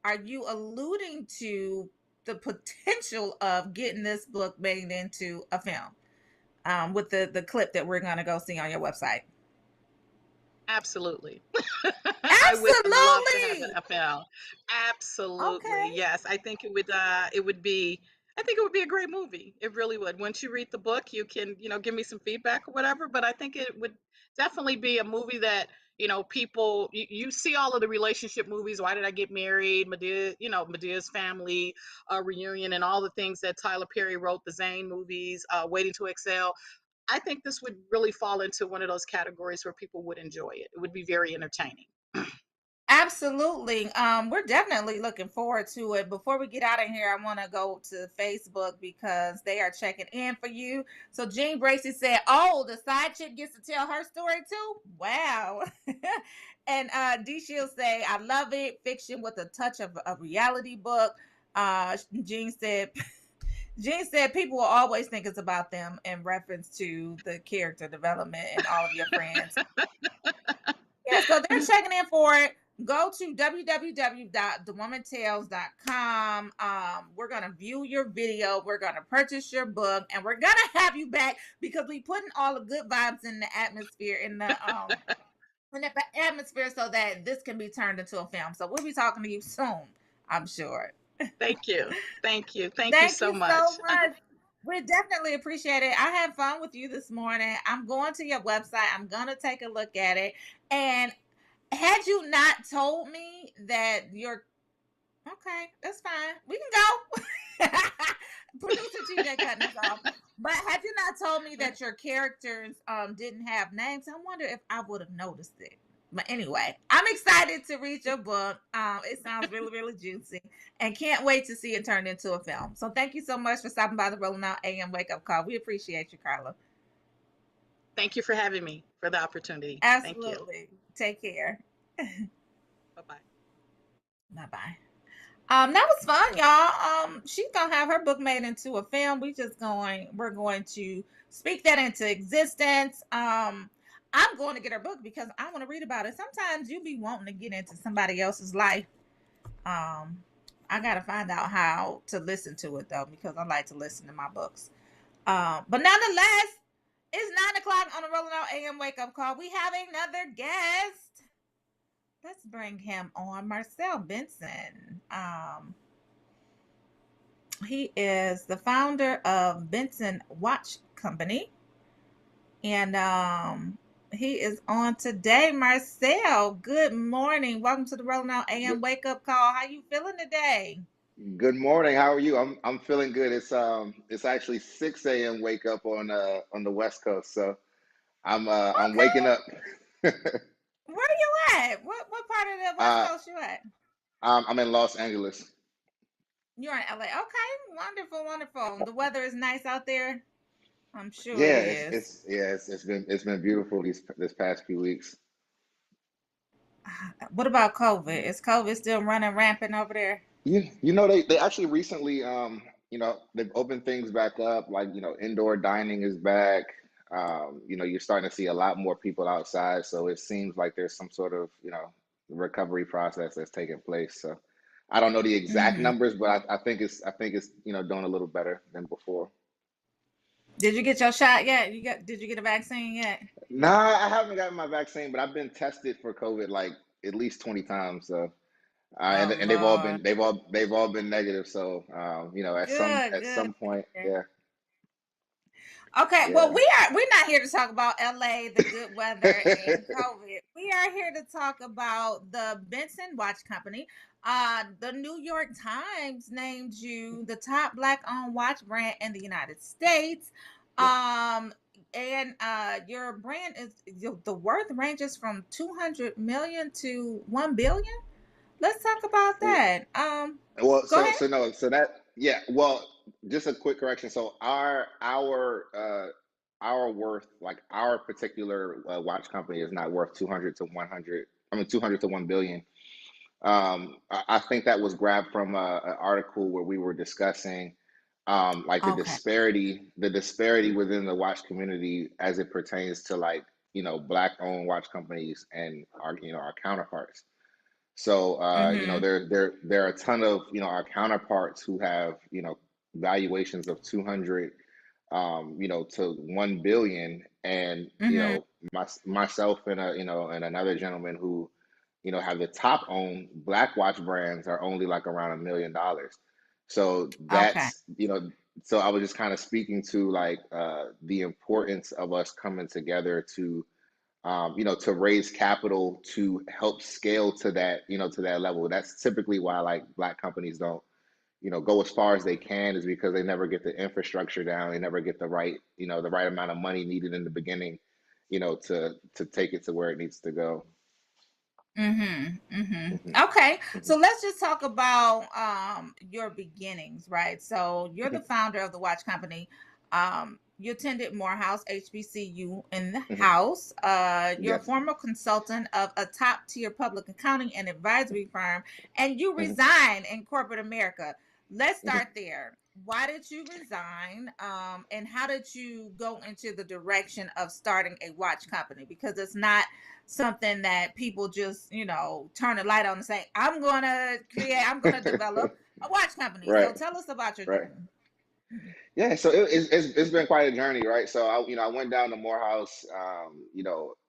are you alluding to the potential of getting this book made into a film with the clip that we're going to go see on your website? Absolutely. Absolutely. I would love to have Absolutely. an FL. Absolutely, Okay. yes. I think it would be. I think it would be a great movie. It really would. Once you read the book, you can, give me some feedback or whatever. But I think it would definitely be a movie that, people, you see all of the relationship movies. Why Did I Get Married? Medea, Medea's Family Reunion, and all the things that Tyler Perry wrote. The Zane movies, Waiting to Excel. I think this would really fall into one of those categories where people would enjoy it. It would be very entertaining. Absolutely. We're definitely looking forward to it. Before we get out of here, I want to go to Facebook because they are checking in for you. So Jean Bracy said, "Oh, the side chick gets to tell her story too. Wow." And D Shield say, "I love it. Fiction with a touch of a reality book." Jean said, Jean said, "People will always think it's about them," in reference to the character development and all of your friends. Yeah, so they're checking in for it. Go to www.thewomantales.com. We're gonna view your video, we're gonna purchase your book, and we're gonna have you back because we putting all the good vibes in the atmosphere in the atmosphere so that this can be turned into a film. So we'll be talking to you soon, I'm sure. Thank you. Thank you. Thank you Thank so you much. so much. We definitely appreciate it. I had fun with you this morning. I'm going to your website. I'm going to take a look at it. And had you not told me that you're okay, that's fine. We can go. Producer TJ cutting us off. But had you not told me that your characters didn't have names, I wonder if I would have noticed it. But anyway, I'm excited to read your book. It sounds really, really juicy, and can't wait to see it turned into a film. So thank you so much for stopping by the Rolling Out AM Wake Up Call. We appreciate you, Carla. Thank you for having me, for the opportunity. Thank you. Absolutely. Take care. Bye-bye. Bye-bye. That was fun, y'all. She's gonna have her book made into a film. We're going to speak that into existence. I'm going to get her book because I want to read about it. Sometimes you be wanting to get into somebody else's life. I gotta find out how to listen to it though, because I like to listen to my books. But nonetheless, it's 9 o'clock on the Rolling Out AM Wake Up Call. We have another guest. Let's bring him on. Marcel Benson. He is the founder of Benson Watch Company. And he is on today. Marcel, good morning. Welcome to the Rolling Out AM Wake Up Call. How you feeling today? Good morning. How are you? I'm feeling good. It's actually 6 a.m. wake up on the West Coast, so I'm waking up. Where you at? What part of the West Coast you at? I'm in Los Angeles. You're in LA. Okay, wonderful, wonderful. The weather is nice out there. I'm sure Yeah, it is. it's been beautiful this past few weeks. What about COVID? Is COVID still running rampant over there? You know they actually recently they've opened things back up, like indoor dining is back. You're starting to see a lot more people outside, so it seems like there's some sort of recovery process that's taking place. So I don't know the exact numbers, but I think it's doing a little better than before. Did you get your shot yet? Did you get a vaccine yet? Nah, I haven't gotten my vaccine, but I've been tested for COVID like at least 20 times. So and Lord. they've all been negative. So at some point, yeah. Okay, Yeah. well, we're not here to talk about LA, the good weather, and COVID. We are here to talk about the Benson Watch Company. The New York Times named you the top Black-owned watch brand in the United States. And your brand the worth ranges from 200 million to 1 billion. Let's talk about that. Well, Go ahead. Well, just a quick correction. So our worth, like our particular watch company, is not worth 200 to 100. I mean, 200 to 1 billion. I think that was grabbed from an article where we were discussing the disparity within the watch community as it pertains to Black-owned watch companies and our counterparts. So there are a ton of our counterparts who have valuations of 200 to 1 billion, and myself and and another gentleman who have the top owned Black watch brands are only like around $1 million. So Okay. that's, so I was just kind of speaking to like the importance of us coming together to raise capital to help scale to that, to that level. That's typically why like Black companies don't, go as far as they can, is because they never get the infrastructure down. They never get the right, the right amount of money needed in the beginning, to take it to where it needs to go. Okay, so let's just talk about your beginnings, right? So you're the founder of the watch company. You attended Morehouse HBCU in the house. You're a Yes. former consultant of a top tier public accounting and advisory firm, and you resigned in corporate America. Let's start there. Why did you resign? And how did you go into the direction of starting a watch company? Because it's not something that people just, turn a light on and say, I'm going to develop a watch company. So Right. tell us about your Right. journey. Yeah, so it's been quite a journey, right? So I went down to Morehouse.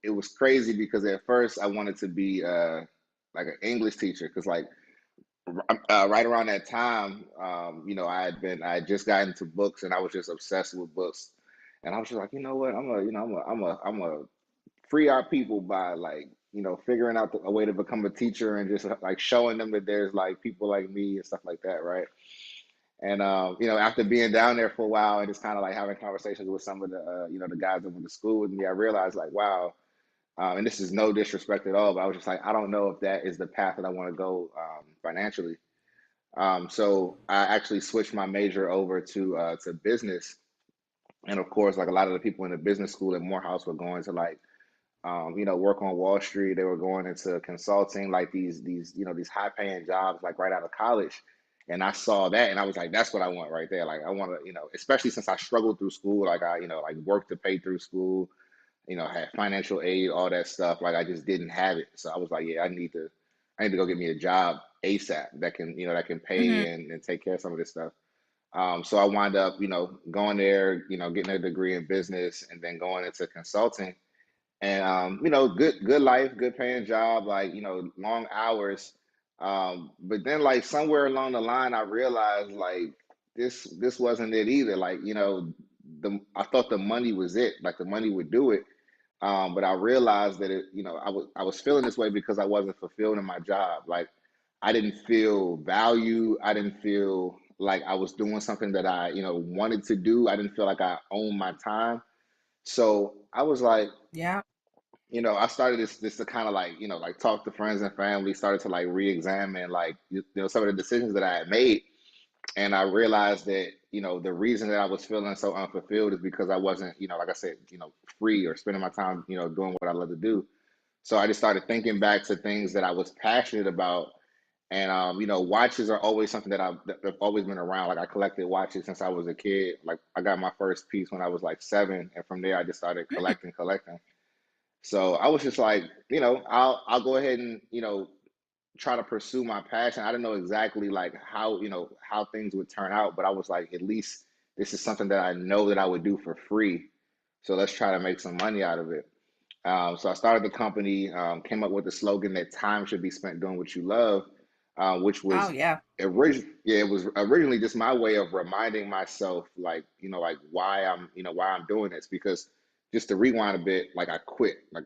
It was crazy because at first I wanted to be like an English teacher, because like right around that time, I had just gotten into books and I was just obsessed with books, and I was just like, you know what, I'm a free our people by like figuring out a way to become a teacher and just like showing them that there's like people like me and stuff like that, right? And after being down there for a while and just kind of like having conversations with some of the the guys that went to school with me, I realized like, wow, and this is no disrespect at all, but I was just like, I don't know if that is the path that I want to go financially. So I actually switched my major over to business, and of course, like a lot of the people in the business school at Morehouse were going to like work on Wall Street. They were going into consulting, like these high paying jobs, like right out of college. And I saw that and I was like, that's what I want right there. Like I want to, especially since I struggled through school, like I, like worked to pay through school, had financial aid, all that stuff. Like I just didn't have it. So I was like, yeah, I need to go get me a job ASAP that can, that can pay and take care of some of this stuff. So I wound up, going there, getting a degree in business and then going into consulting. And good life, good paying job, like long hours. But then like somewhere along the line I realized like this wasn't it either. Like I thought the money was it, like the money would do it. But I realized that I was feeling this way because I wasn't fulfilled in my job. Like I didn't feel value. I didn't feel like I was doing something that I wanted to do. I didn't feel like I owned my time. So I was like, Yeah. I started this to kind of like, like talk to friends and family, started to like re-examine like, some of the decisions that I had made. And I realized that, the reason that I was feeling so unfulfilled is because I wasn't, like I said, free or spending my time, doing what I love to do. So I just started thinking back to things that I was passionate about. And, watches are always something that have always been around. Like I collected watches since I was a kid. Like I got my first piece when I was like 7. And from there, I just started collecting. So I was just like, I'll go ahead and, try to pursue my passion. I didn't know exactly like how things would turn out, but I was like, at least this is something that I know that I would do for free. So let's try to make some money out of it. So I started the company, came up with the slogan that time should be spent doing what you love, which Oh was yeah. it was originally just my way of reminding myself, like, like why I'm doing this. Because just to rewind a bit, like I quit, like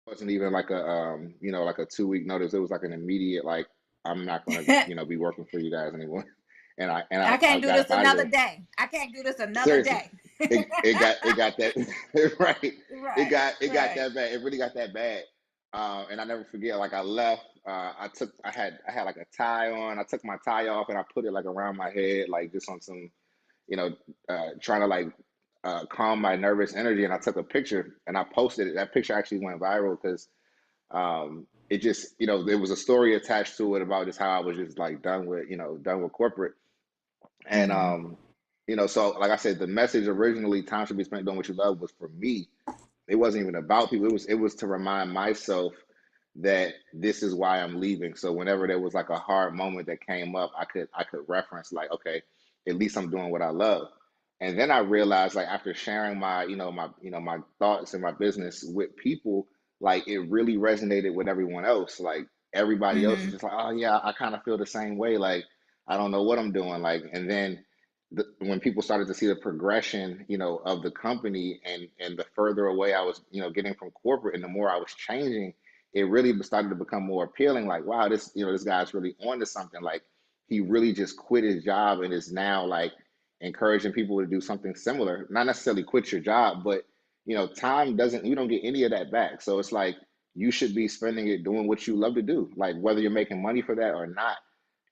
wasn't even like a like a 2-week notice. It was like an immediate like, I'm not gonna be working for you guys anymore. And I I can't do got this up out of another there. day. I can't do this another Seriously, day. it got that right. Right. It got Right. that bad. It really got that bad. And I never forget. Like I left. I had like a tie on. I took my tie off and I put it like around my head, like just on some, trying to like calm my nervous energy. And I took a picture and I posted it. That picture actually went viral because it just, there was a story attached to it about just how I was just like done with corporate. And so like I said, the message originally, time should be spent doing what you love, was for me. It wasn't even about people. It was to remind myself that this is why I'm leaving. So whenever there was like a hard moment that came up, I could reference like, okay, at least I'm doing what I love. And then I realized, like, after sharing my, my thoughts and my business with people, like it really resonated with everyone else. Like everybody else was Mm-hmm. just like, oh yeah, I kind of feel the same way. Like I don't know what I'm doing. Like, and then when people started to see the progression, of the company and the further away I was, getting from corporate, and the more I was changing, it really started to become more appealing. Like, wow, this guy's really on to something. Like he really just quit his job and is now like encouraging people to do something similar. Not necessarily quit your job, but time doesn't, you don't get any of that back. So it's like you should be spending it doing what you love to do. Like whether you're making money for that or not,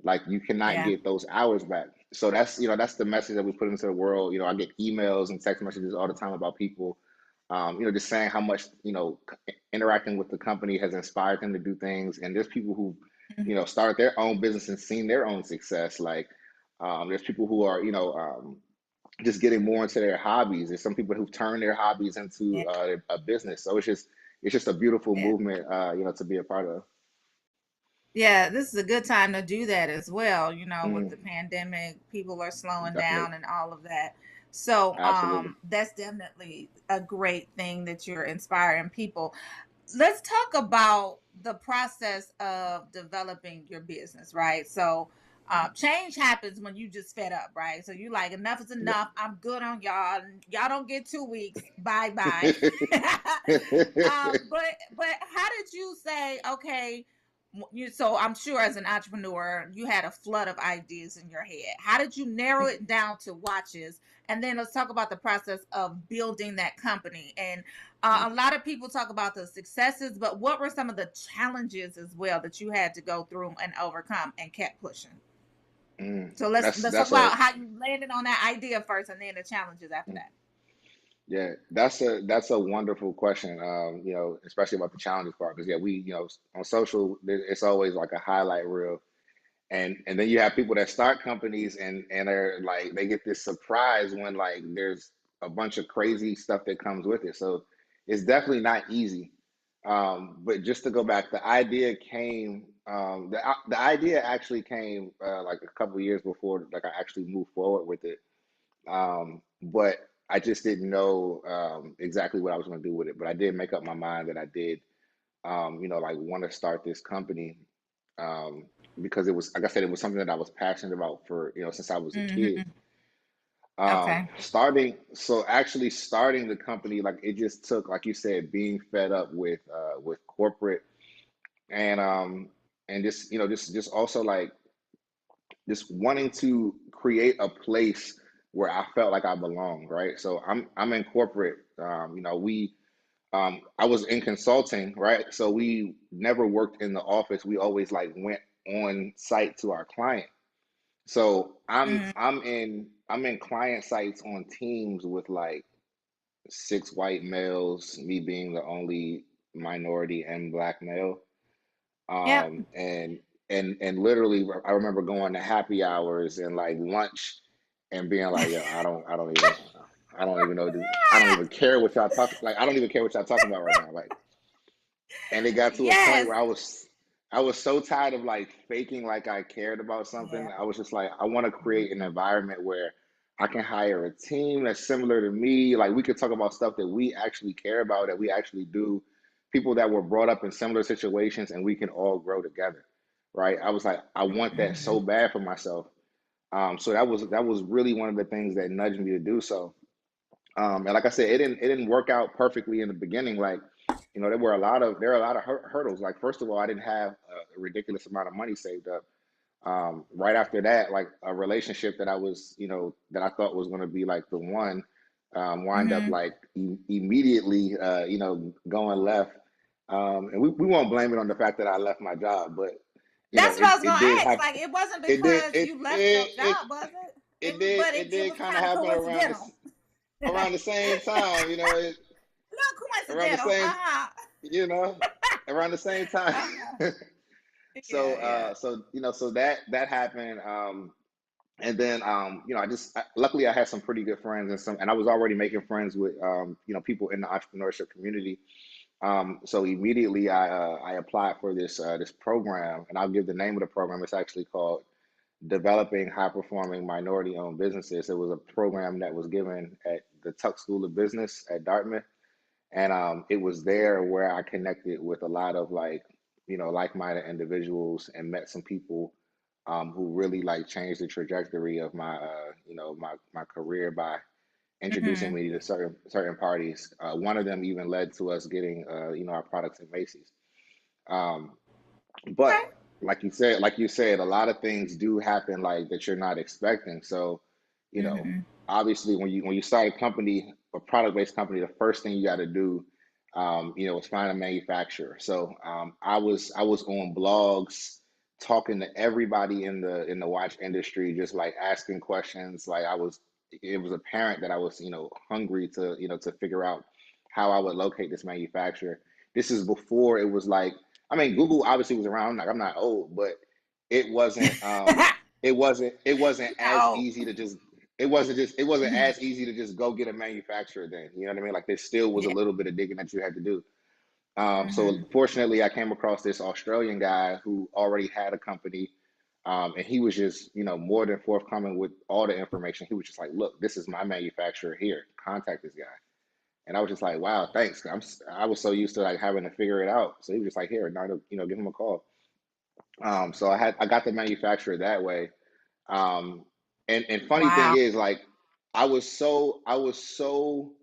like you cannot Yeah. get those hours back. So that's the message that we put into the world. I get emails and text messages all the time about people, just saying how much, interacting with the company has inspired them to do things. And there's people who, started their own business and seen their own success. Like there's people who are, just getting more into their hobbies. There's some people who've turned their hobbies into Yeah. a business. So it's just a beautiful Yeah. movement, to be a part of. Yeah, this is a good time to do that as well. With Mm, the pandemic, people are slowing definitely, down and all of that. So, absolutely. that's definitely a great thing that you're inspiring people. Let's talk about the process of developing your business, right? So, change happens when you just fed up, right? So you like enough is Yeah. enough. I'm good on y'all. Y'all don't get 2 weeks. Bye bye. But how did you say okay? So I'm sure as an entrepreneur, you had a flood of ideas in your head. How did you narrow it down to watches? And then let's talk about the process of building that company. And a lot of people talk about the successes, but what were some of the challenges as well that you had to go through and overcome and kept pushing? Mm, So let's that's let's talk that's a about how you landed on that idea first, and then the challenges after that. yeah, that's a wonderful question. Especially about the challenges part, because yeah, we on social it's always like a highlight reel, and then you have people that start companies and they're like they get this surprise when like there's a bunch of crazy stuff that comes with it. So it's definitely not easy. But just to go back, the idea came. The idea actually came like a couple of years before, like I actually moved forward with it. But I just didn't know exactly what I was going to do with it. But I did make up my mind that I did, like want to start this company um, because it was, like I said, it was something that I was passionate about for, since I was a kid. Hmm. Okay. Actually starting the company, like it just took, like you said, being fed up with corporate and just also like just wanting to create a place where I felt like I belong, right? So I'm in corporate. We I was in consulting, right? So we never worked in the office. We always like went on site to our client. So Hmm. I'm in client sites on teams with like six white males, me being the only minority and black male. Yep. And literally I remember going to happy hours and like lunch and being like, yo, I don't even know I don't even care what y'all talk like I don't even care what y'all talking about right now. Like, and it got to a point Yes. where I was so tired of like faking like I cared about something. Yeah. I was just like, I want to create an environment where I can hire a team that's similar to me. Like we could talk about stuff that we actually care about, that we actually do, people that were brought up in similar situations, and we can all grow together. Right. I was like, I want that so Hmm. bad for myself. So that was really one of the things that nudged me to do so. And like I said, it didn't work out perfectly in the beginning. Like, there are a lot of hurdles. Like, first of all, I didn't have a ridiculous amount of money saved up. Right after that, like a relationship that that I thought was going to be like the one, wind up Hmm. like immediately, going left. And we won't blame it on the fact that I left my job, but That's what I was it gonna did ask. have Like, it wasn't it did because it you left your it job, was it? it did But it it did was kind of kind of happen coincidental. around the same time, Not around the coincidental. same, Uh-huh. you know, around the same time. Uh-huh. So, Yeah, yeah. so that happened. And then, luckily I had some pretty good friends and I was already making friends with, people in the entrepreneurship community. So immediately I applied for this program, and I'll give the name of the program. It's actually called Developing High Performing Minority Owned Businesses. It was a program that was given at the Tuck School of Business at Dartmouth. And it was there where I connected with a lot of like, like-minded individuals and met some people who really like changed the trajectory of my, my career by introducing Mm-hmm. me to certain parties. One of them even led to us getting, our products at Macy's. Um, but Okay. like you said, a lot of things do happen like that you're not expecting. So, you know, Mm-hmm. obviously when you start a company, a product-based company, the first thing you got to do, is find a manufacturer. So I was on blogs talking to everybody in the watch industry, just like asking questions. It was apparent that I was, hungry to figure out how I would locate this manufacturer. This is before it was like, I mean, Google obviously was around. Like, I'm not old, but it wasn't. It wasn't as No. easy to just. It wasn't Mhm. as easy to just go get a manufacturer. Then you know what I mean. Like there still was a Yeah. little bit of digging that you had to do. So Mm-hmm. fortunately, I came across this Australian guy who already had a company, and he was just more than forthcoming with all the information. He was just like, "Look, this is my manufacturer here. Contact this guy." And I was just like, wow, thanks. I was so used to like having to figure it out. So he was just like, here, now give him a call. So I got the manufacturer that way. Um, and funny thing Wow. is like, I was so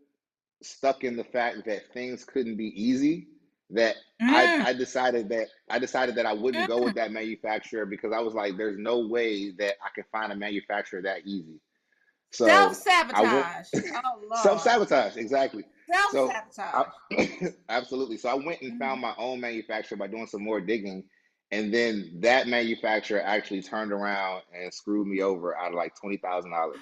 stuck in the fact that things couldn't be easy that I, Mm. I decided that I decided that I wouldn't go Mm. with that manufacturer because I was like, there's no way that I can find a manufacturer that easy. So I went Self-sabotage. Oh Lord. self-sabotage, exactly. So I, Self-sabotage. absolutely. So I went and Mhm. found my own manufacturer by doing some more digging, and then that manufacturer actually turned around and screwed me over out of like $20,000.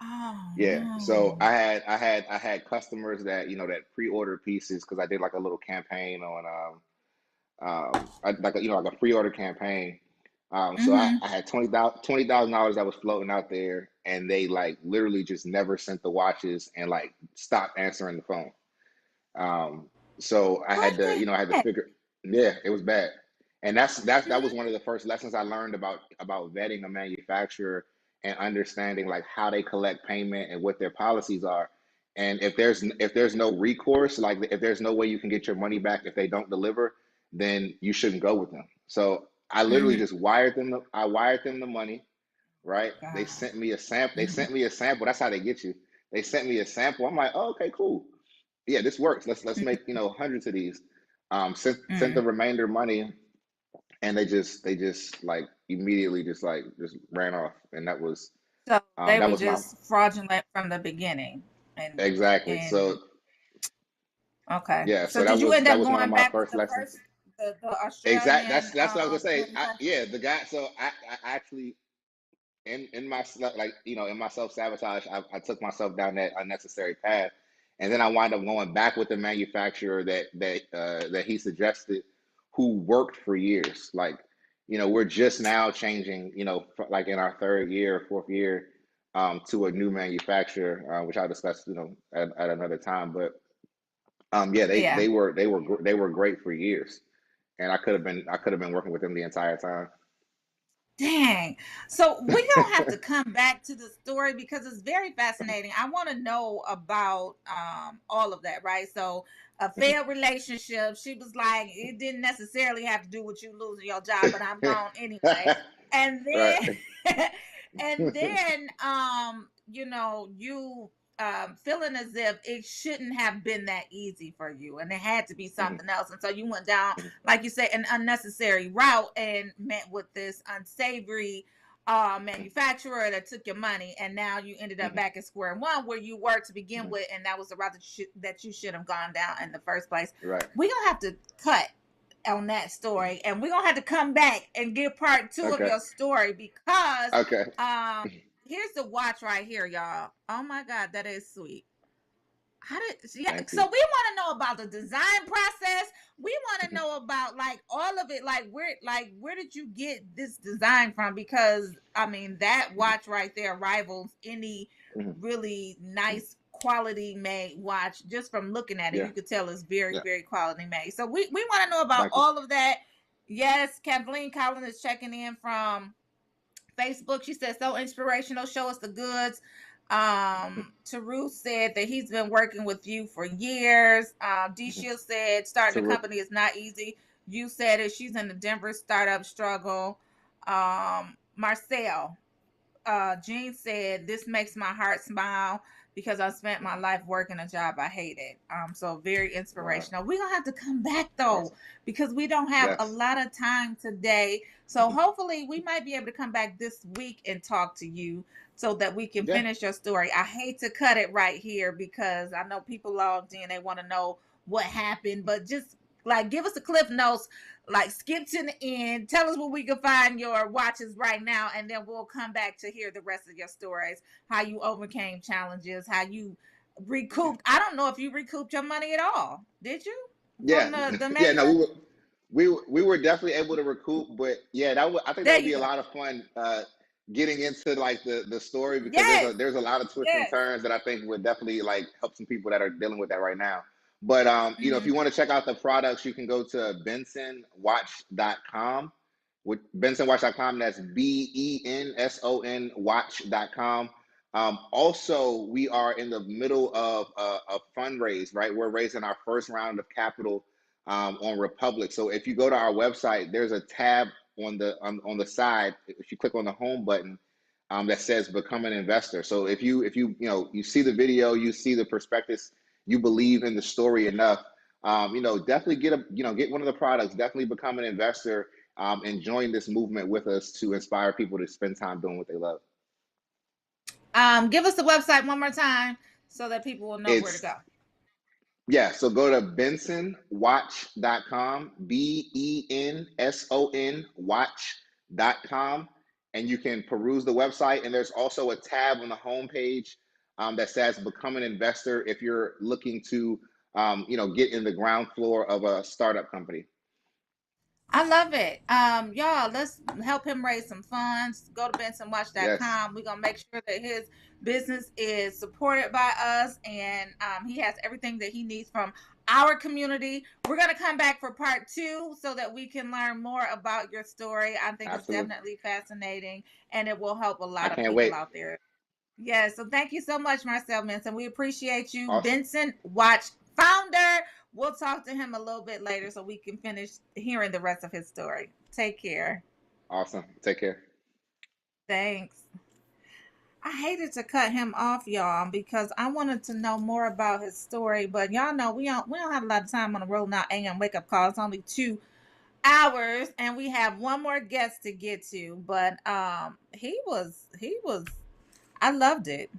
Oh Yeah. So no. I had customers that that pre-ordered pieces because I did like a little campaign on like a pre-order campaign. So I, Mm-hmm. I had $20,000 that was floating out there, and they like literally just never sent the watches and like stopped answering the phone. Um, so I What had to, the I had to heck? figure, yeah, it was bad. And that was one of the first lessons I learned about vetting a manufacturer and understanding like how they collect payment and what their policies are. And if there's no recourse, like if there's no way you can get your money back if they don't deliver, then you shouldn't go with them. So I literally Mm-hmm. just wired them the money, right? They God. sent me a sample. They Mm-hmm. sent me a sample. That's how they get you. They sent me a sample. I'm like, oh, okay, cool. Yeah, this works. Let's make hundreds of these. Sent Mm-hmm. the remainder money, and they just like immediately just ran off, and that was So they that were was my just fraudulent from the beginning. exactly. And So okay. yeah, So so did that you was end that up was one of going my back with first the lessons. first the Exact. Australian That's what I was gonna say. manufacturer? Yeah, the guy. So I actually in my like in my self sabotage, I took myself down that unnecessary path, and then I wind up going back with the manufacturer that he suggested, who worked for years. Like we're just now changing, like in our third year or fourth year, to a new manufacturer, which I'll discuss at another time. But yeah, they Yeah. they were they were they were great for years, and I could have been working with them the entire time. Dang. So we don't have to come back to the story because it's very fascinating. I want to know about all of that, right? So a failed relationship, she was like, it didn't necessarily have to do with you losing your job, but I'm gone anyway. And Right. then and then you feeling as if it shouldn't have been that easy for you and it had to be Mhm, something else. And so you went down, mhm, like you said, an unnecessary route and met with this unsavory manufacturer that took your money, and now you ended up mhm, back at square one where you were to begin mhm. with, and that was the route that you should have gone down in the first place. Right. We're gonna have to cut on that Mhm. story, and we're gonna have to come back and get part two of Okay. your story because Okay. um here's the watch right here, y'all. Oh my god, that is sweet. How did yeah? Thank So you. we want to know about the design process. We want to Mhm, know about like all of it. Where did you get this design from? Because I mean that mhm, watch right there rivals any mhm, really mhm. nice quality made watch. Just from looking at it, Yeah. you could tell it's very Yeah. very quality made. So we want to know about Thank you. all of that. Yes, Kathleen Collins is checking in from Facebook. She says, so inspirational. Show us the goods. Taru said that he's been working with you for years. D Shield said starting a Taru. company is not easy. You said it. She's in the Denver startup struggle. Marcel, Jean said, this makes my heart smile because I spent my life working a job I hated. So very inspirational. We're gonna have to come back though, because we don't have a Yes. lot of time today. So hopefully we might be able to come back this week and talk to you so that we can Yeah. finish your story. I hate to cut it right here because I know people logged in, they want to know what happened, but just like give us a cliff notes, like skip to the end, tell us where we can find your watches right now, and then we'll come back to hear the rest of your stories, how you overcame challenges, how you recouped. I don't know if you recouped your money at all. Did you? Yeah. From the Yeah. No, manufacturer? we were definitely able to recoup, but yeah, I think that There would you be a go. lot of fun getting into like the story, because Yes. there's a lot of twists and Yes. turns that I think would definitely like help some people that are dealing with that right now. But you know, if Mhm. you want to check out the products, you can go to bensonwatch.com. With bensonwatch.com, that's BENSON watch.com. Also, we are in the middle of a fundraise, right? We're raising our first round of capital on Republic. So if you go to our website, there's a tab on the side. If you click on the home button, that says "Become an Investor." So if you you see the video, you see the prospectus, you believe in the story enough, definitely get one of the products. Definitely become an investor, and join this movement with us to inspire people to spend time doing what they love. Give us the website one more time so that people will know where to It's go. Yeah, so go to bensonwatch.com, BENSON watch.com, and you can peruse the website. And there's also a tab on the homepage that says Become an Investor if you're looking to get in the ground floor of a startup company. I love it. Y'all, let's help him raise some funds. Go to Yes. bensonwatch.com. We're gonna make sure that his business is supported by us, and he has everything that he needs from our community. We're gonna come back for part 2 so that we can learn more about your story. I think it's Absolutely. definitely fascinating, and it will help a I lot of can't people wait. out there. Yeah, so thank you so much, Marcel Benson. We appreciate you. Awesome. Benson Watch founder. We'll talk to him a little bit later so we can finish hearing the rest of his story. Take care. Awesome. Take care. Thanks. I hated to cut him off, y'all, because I wanted to know more about his story, but y'all know we don't have a lot of time on the Rolling Out AM wake up call. It's only 2 hours, and we have one more guest to get to. But he was I loved it.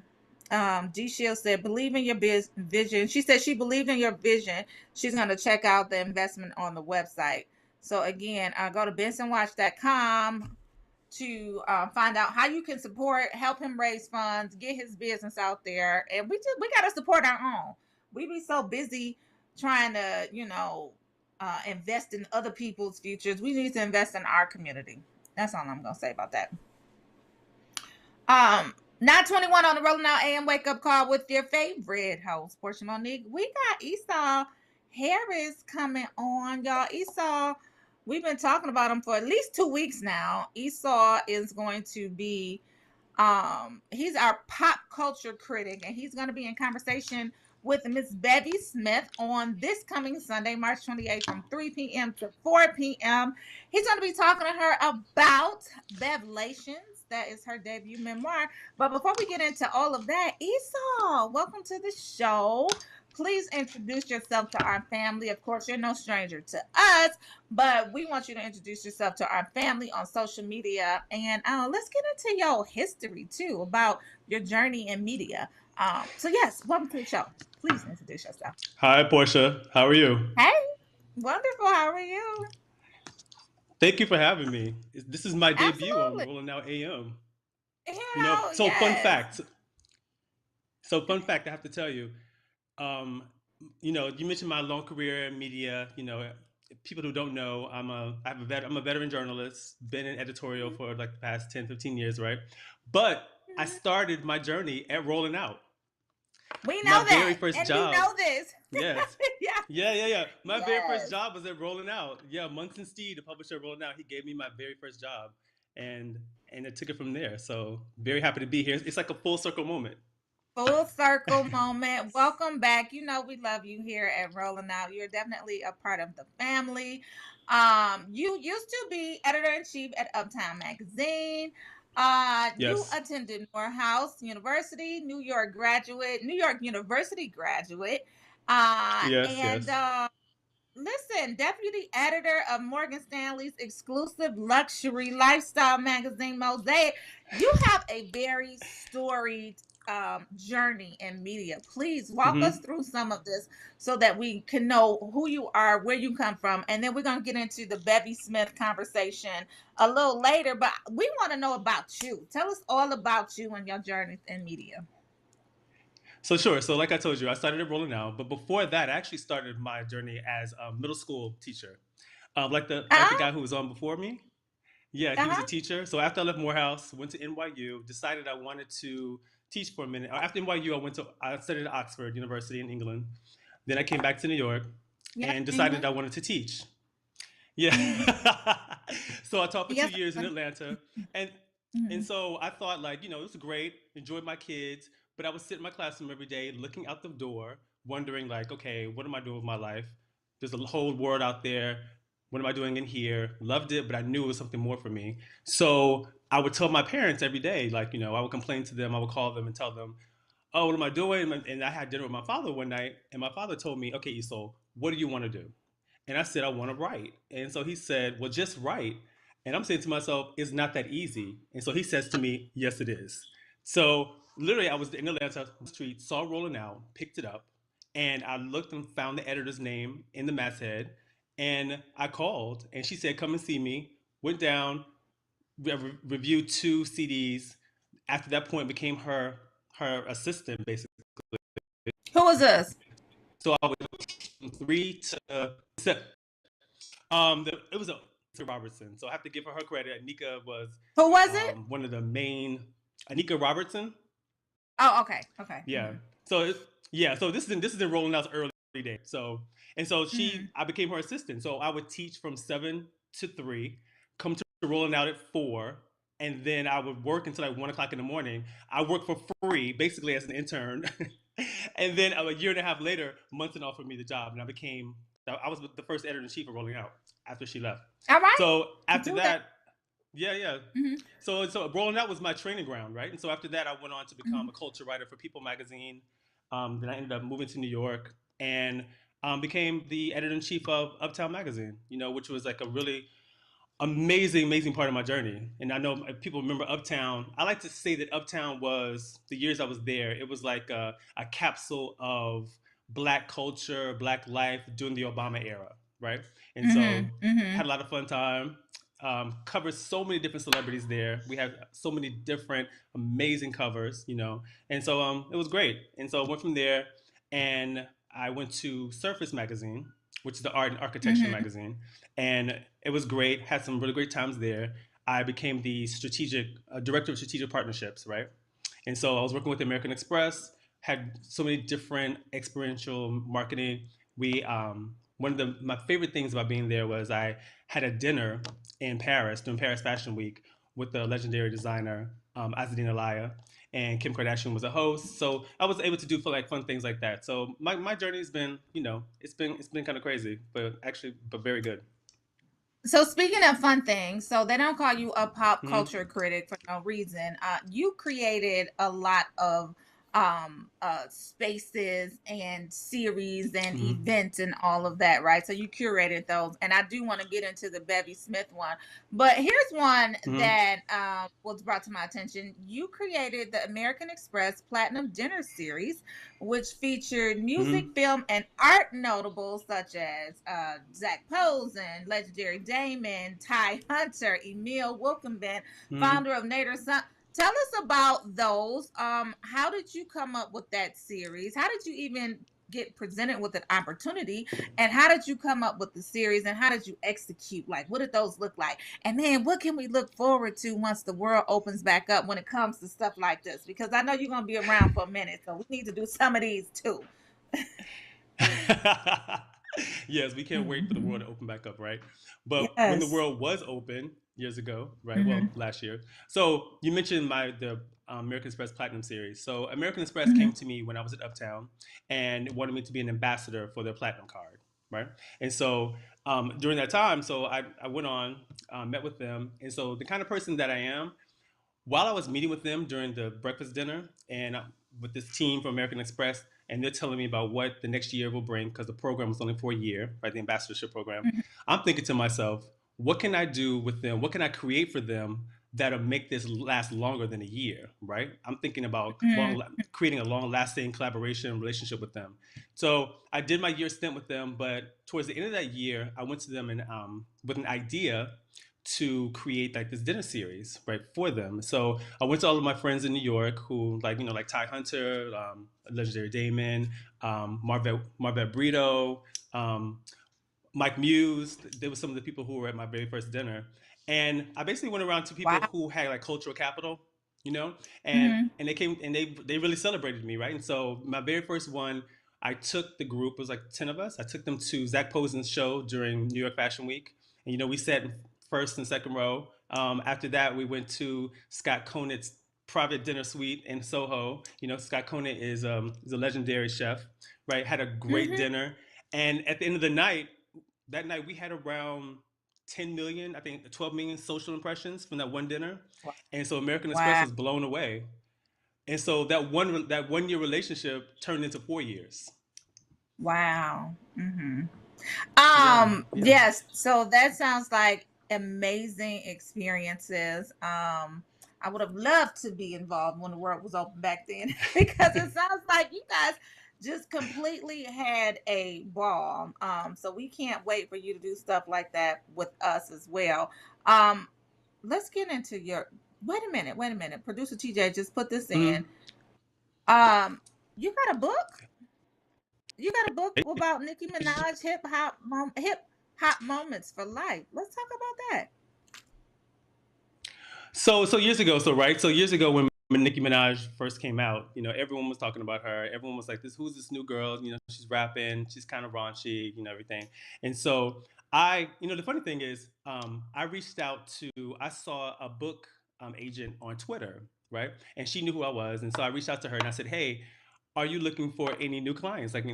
G Shield said, believe in your vision. She said she believed in your vision. She's going to check out the investment on the website. So again, go to bensonwatch.com to find out how you can help him raise funds, get his business out there. And we got to support our own. We be so busy trying to, invest in other people's futures. We need to invest in our community. That's all I'm going to say about that. 9:21 on the Rolling Out AM wake up call with your favorite host, Portia Monique. We got Esau Harris coming on, y'all. Esau, we've been talking about him for at least 2 weeks now. Esau is going to be, he's our pop culture critic, and he's going to be in conversation with Miss Bevy Smith on this coming Sunday, March 28th from 3 p.m. to 4 p.m. He's going to be talking to her about Bevlations. That is her debut memoir. But before we get into all of that, Esau, welcome to the show. Please introduce yourself to our family. Of course, you're no stranger to us, but we want you to introduce yourself to our family on social media. And let's get into your history, too, about your journey in media. So, yes, welcome to the show. Please introduce yourself. Hi, Portia. How are you? Hey, wonderful. How are you? Thank you for having me. This is my debut Absolutely. on Rolling Out AM. Hell, So yes. fun fact, I have to tell you, you mentioned my long career in media. People who don't know, I'm a veteran journalist, been in editorial for like the past 10, 15 years, right? But I started my journey at Rolling Out. We know my that. Very first and job. we know this. Yes. Yeah. My very first job was at Rolling Out. Yeah, Munson Steed, the publisher of Rolling Out, he gave me my very first job, and I took it from there. So very happy to be here. It's like a full circle moment. Full circle moment. Welcome back. You know we love you here at Rolling Out. You're definitely a part of the family. You used to be editor-in-chief at Uptown Magazine. You Yes. attended Morehouse University, New York University graduate. Yes. And Yes. Listen, deputy editor of Morgan Stanley's exclusive luxury lifestyle magazine, Mosaic. You have a very storied journey in media. Please walk us Hmm. through some of this so that we can know who you are, where you come from, and then we're going to get into the Bevy Smith conversation a little later. But we want to know about you. Tell us all about you and your journey in media. So sure. So like I told you, I started at Rolling Out, but before that, I actually started my journey as a middle school teacher. Like the guy who was on before me. Yeah, he was a Uh-huh. teacher. So after I left Morehouse, went to NYU, decided I wanted to teach for a minute. After NYU, I studied at Oxford University in England. Then I came back to New York Yes, and decided England. I wanted to teach. Yeah. So I taught for two Yes. years in Atlanta. And and Mhm. so I thought like, it was great, enjoyed my kids, but I would sit in my classroom every day looking out the door, wondering like, okay, what am I doing with my life? There's a whole world out there. What am I doing in here? Loved it, but I knew it was something more for me. So I would tell my parents every day, like, I would complain to them, I would call them and tell them, oh, what am I doing? And I had dinner with my father one night, and my father told me, okay, Isol, what do you want to do? And I said, I want to write. And so he said, well, just write. And I'm saying to myself, it's not that easy. And so he says to me, yes, it is. So literally, I was in Atlanta on the street, saw Rolling Out, picked it up, and I looked and found the editor's name in the masthead. And I called, and she said, come and see me. Went down, reviewed 2 CDs. After that point, became her assistant, basically. Who was this? So I was from 3 to 7. It was a Anika Robertson. So I have to give her credit. Anika was Who was it? one of the main. Anika Robertson. Oh, okay. Okay. Yeah. Mhm. So this is in Rolling Out's early days. So Mhm. I became her assistant. So I would teach from 7 to 3, come to Rolling Out at 4, and then I would work until like 1 o'clock in the morning. I worked for free, basically as an intern, and then a year and a half later, Munson offered me the job, and I was the first editor in chief of Rolling Out after she left. All right. So after Do that. that, yeah. Mhm. So Rolling Out was my training ground, right? And so after that, I went on to become Mhm. a culture writer for People Magazine. Then I ended up moving to New York and became the editor in chief of Uptown Magazine. Which was like a really amazing part of my journey. And I know people remember Uptown. I like to say that Uptown was the years I was there. It was like a capsule of Black culture, Black life during the Obama era, right? And so Mhm. had Mhm. a lot of fun time. Covered so many different celebrities there. We had so many different amazing covers, and so it was great. And so I went from there, and I went to Surface Magazine, which is the art and architecture Mhm. magazine, and it was great. Had some really great times there. I became the director of strategic partnerships, right? And so I was working with American Express. Had so many different experiential marketing. We One of my favorite things about being there was I had a dinner in Paris during Paris Fashion Week with the legendary designer Azadine Alaya, and Kim Kardashian was a host. So I was able to do fun things like that. So my journey has been, it's been kind of crazy, but very good. So speaking of fun things, so they don't call you a pop Hmm. culture critic for no reason. You created a lot of spaces and series and Hmm. events and all of that, right? So you curated those, and I do want to get into the Bevy Smith one, but here's one Hmm. that was brought to my attention. You created the American Express Platinum Dinner Series, which featured music, Hmm. film, and art notables such as Zach Posen, legendary Damon, Ty Hunter, Emil Wilkenbent, Hmm. founder of Nader Son. Tell us about those. How did you come up with that series? How did you even get presented with an opportunity? And how did you come up with the series? And how did you execute? Like, what did those look like? And then what can we look forward to once the world opens back up when it comes to stuff like this? Because I know you're going to be around for a minute, so we need to do some of these too. Yes, we can't wait for the world to open back up, right? But when the Yes. world was open, years ago, right? Well, last year. So you mentioned the American Express Platinum Series. So American Express came to me when I was at Uptown and wanted me to be an ambassador for their Platinum card, right? And so during that time, so I went on, met with them. And so the kind of person that I am, while I was meeting with them during the breakfast dinner and with this team from American Express, and they're telling me about what the next year will bring because the program was only for a year, right? The ambassadorship program. I'm thinking to myself, what can I do with them? What can I create for them that'll make this last longer than a year, right? I'm thinking about creating a long-lasting collaboration relationship with them. So I did my year stint with them, but towards the end of that year, I went to them and with an idea to create like this dinner series, right, for them. So I went to all of my friends in New York who like Ty Hunter, legendary Damon, Marvette Brito, Mike Muse. They were some of the people who were at my very first dinner. And I basically went around to people who had like cultural capital, and they came and they really celebrated me, right? And so my very first one, I took the group, it was like 10 of us. I took them to Zach Posen's show during New York Fashion Week. And, we sat in first and second row. After that, we went to Scott Conant's private dinner suite in Soho. Scott Conant is a legendary chef, right? Had a great dinner. And at the end of the night, we had around 10 million, I think 12 million social impressions from that one dinner. And so American Express was blown away. And so that one year relationship turned into 4 years. Wow. Yes. So that sounds like amazing experiences. I would have loved to be involved when the world was open back then because it sounds like you guys just completely had a ball. So we can't wait for you to do stuff like that with us as well. Let's get into wait a minute. Producer TJ, just put this in. You got a book? You got a book about Nicki Minaj, hip hop moments for life. Let's talk about that. So years ago, when Nicki Minaj first came out, everyone was talking about her. Everyone was like, who's this new girl? She's rapping, she's kind of raunchy, everything. And so the funny thing is, I saw a book agent on Twitter, right? And she knew who I was. And so I reached out to her and I said, hey, are you looking for any new clients, like,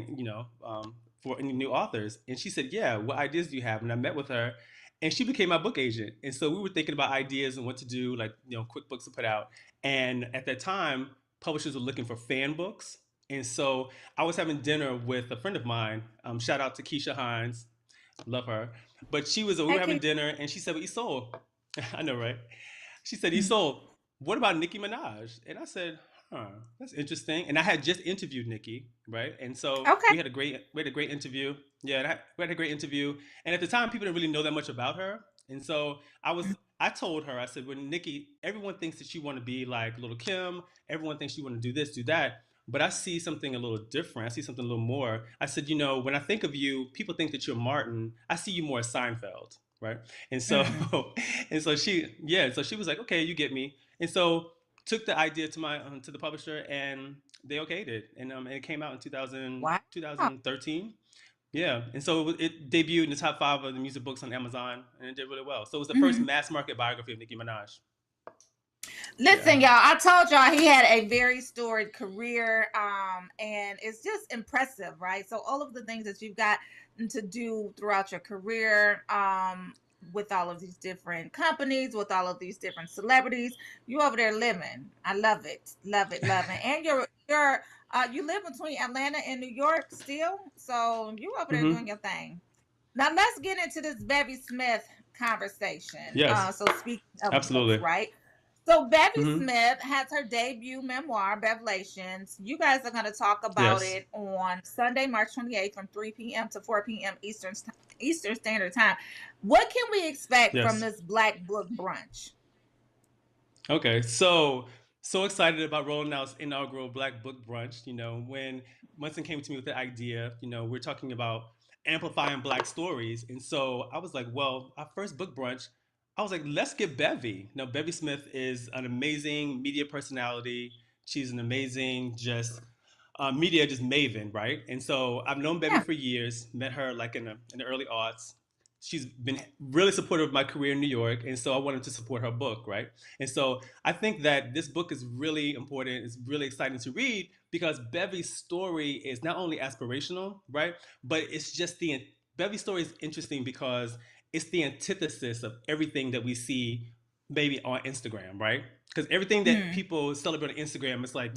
for any new authors? And she said, yeah, what ideas do you have? And I met with her and she became my book agent. And so we were thinking about ideas and what to do, like, quick books to put out. And at that time, publishers were looking for fan books. And so I was having dinner with a friend of mine. Shout out to Keisha Hines. Love her. But we were having dinner and she said, well, Isolde. I know, right? She said, Isolde, what about Nicki Minaj? And I said, that's interesting. And I had just interviewed Nicki, right? And so we had a great interview. Yeah, we had a great interview. And at the time, people didn't really know that much about her. And so I told her, I said, when Nicki, everyone thinks that she want to be like Little Kim. Everyone thinks she want to do this, do that. But I see something a little different. I see something a little more. I said, when I think of you, people think that you're Martin. I see you more as Seinfeld, right? And so, so she was like, okay, you get me. And so took the idea to the publisher and they okayed it. And it came out in 2013. Yeah. And so it debuted in the top 5 of the music books on Amazon and it did really well. So it was the first mass market biography of Nicki Minaj. Listen, y'all, I told y'all he had a very storied career, and it's just impressive, right? So all of the things that you've got to do throughout your career, with all of these different companies, with all of these different celebrities, you over there living. I love it. And you live between Atlanta and New York still, so you over there doing your thing. Now let's get into this Bevy Smith conversation. Yes. So speaking of absolutely books, right? So Bevy Smith has her debut memoir, Bevelations. You guys are going to talk about it on Sunday, March 28th from 3 p.m. to 4 p.m. Eastern Standard Time. What can we expect from this Black Book Brunch? Okay, so excited about rolling out inaugural Black Book Brunch. When Munson came to me with the idea, we're talking about amplifying Black stories. And so I was like, well, our first book brunch, I was like, let's get Bevy. Now, Bevy Smith is an amazing media personality. She's an amazing media maven, right? And so I've known Bevy for years, met her like in the early aughts. she's been really supportive of my career in New York, and so I wanted to support her book, right? And so I think that this book is really important. It's really exciting to read because Bevy's story is not only aspirational, right? But it's just Bevy's story is interesting because it's the antithesis of everything that we see maybe on Instagram, right? Because everything that people celebrate on Instagram, it's like,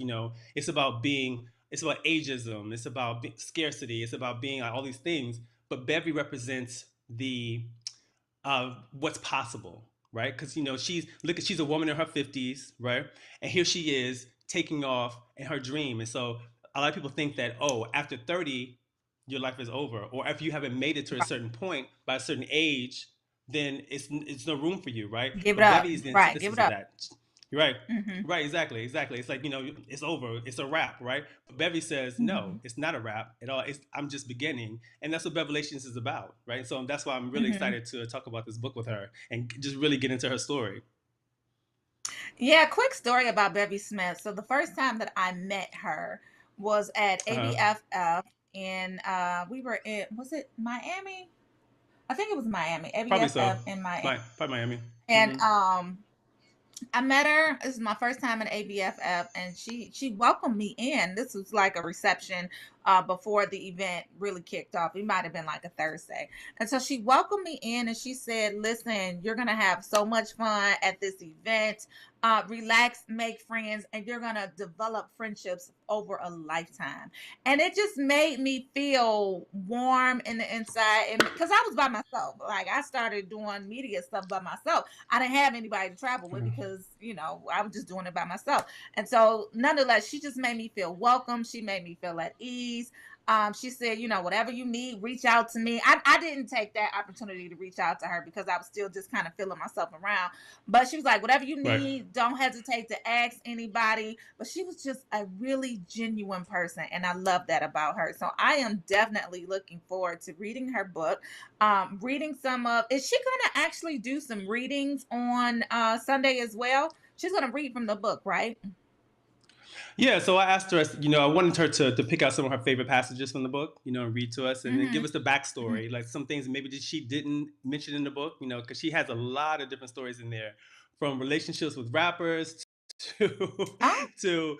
it's about ageism, it's about scarcity, it's about being like all these things. But Bevy represents the what's possible, right? Because she's a woman in her 50s, right? And here she is taking off in her dream. And so a lot of people think that, after 30, your life is over, or if you haven't made it to a certain point by a certain age, then it's no room for you, right? Give it up. Bevy is the Right. antithesis Give it of up. that. Right. Right. Exactly. It's like, it's over. It's a wrap, right? But Bevy says, no, it's not a wrap at all. I'm just beginning. And that's what Bevelations is about, right? So that's why I'm really excited to talk about this book with her and just really get into her story. Yeah, quick story about Bevy Smith. So the first time that I met her was at ABFF, and we were in, was it Miami? I think it was Miami. Probably so. ABFF in Miami. Probably Miami. And I met her. This is my first time at ABFF, and she welcomed me in. This was like a reception before the event really kicked off. It might have been like a Thursday. And so she welcomed me in, and she said, listen, you're going to have so much fun at this event. Relax, make friends, and you're going to develop friendships over a lifetime. And it just made me feel warm in the inside. And because I was by myself, like I started doing media stuff by myself. I didn't have anybody to travel with because, I was just doing it by myself. And so nonetheless, she just made me feel welcome. She made me feel at ease. She said, whatever you need, reach out to me. I didn't take that opportunity to reach out to her because I was still just kind of feeling myself around. But she was like, whatever you need, don't hesitate to ask anybody. But she was just a really genuine person. And I love that about her. So I am definitely looking forward to reading her book. Reading is she going to actually do some readings on Sunday as well? She's going to read from the book, right? Yeah, so I asked her, I wanted her to pick out some of her favorite passages from the book, and read to us and then give us the backstory, like some things maybe that she didn't mention in the book, because she has a lot of different stories in there, from relationships with rappers to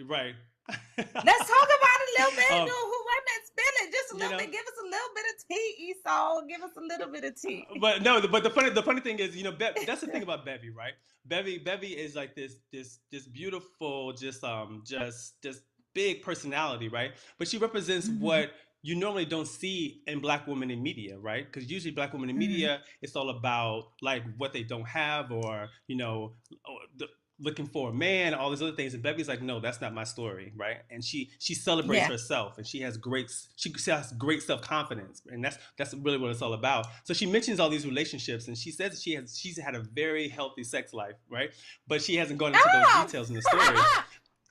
right. Let's talk about it a little bit. Who wasn't spilling just a little bit? Give us a little bit of tea, Esau. Give us a little bit of tea. But the funny thing is, that's the thing about Bevy, right? Bevy is like this beautiful, just big personality, right? But she represents what you normally don't see in Black women in media, right? Because usually Black women in media, it's all about like what they don't have, or looking for a man, all these other things. And Bevy's like, no, that's not my story, right? And she celebrates herself, and she has great self-confidence, and that's really what it's all about. So she mentions all these relationships, and she says she's had a very healthy sex life, right? But she hasn't gone into those details in the story.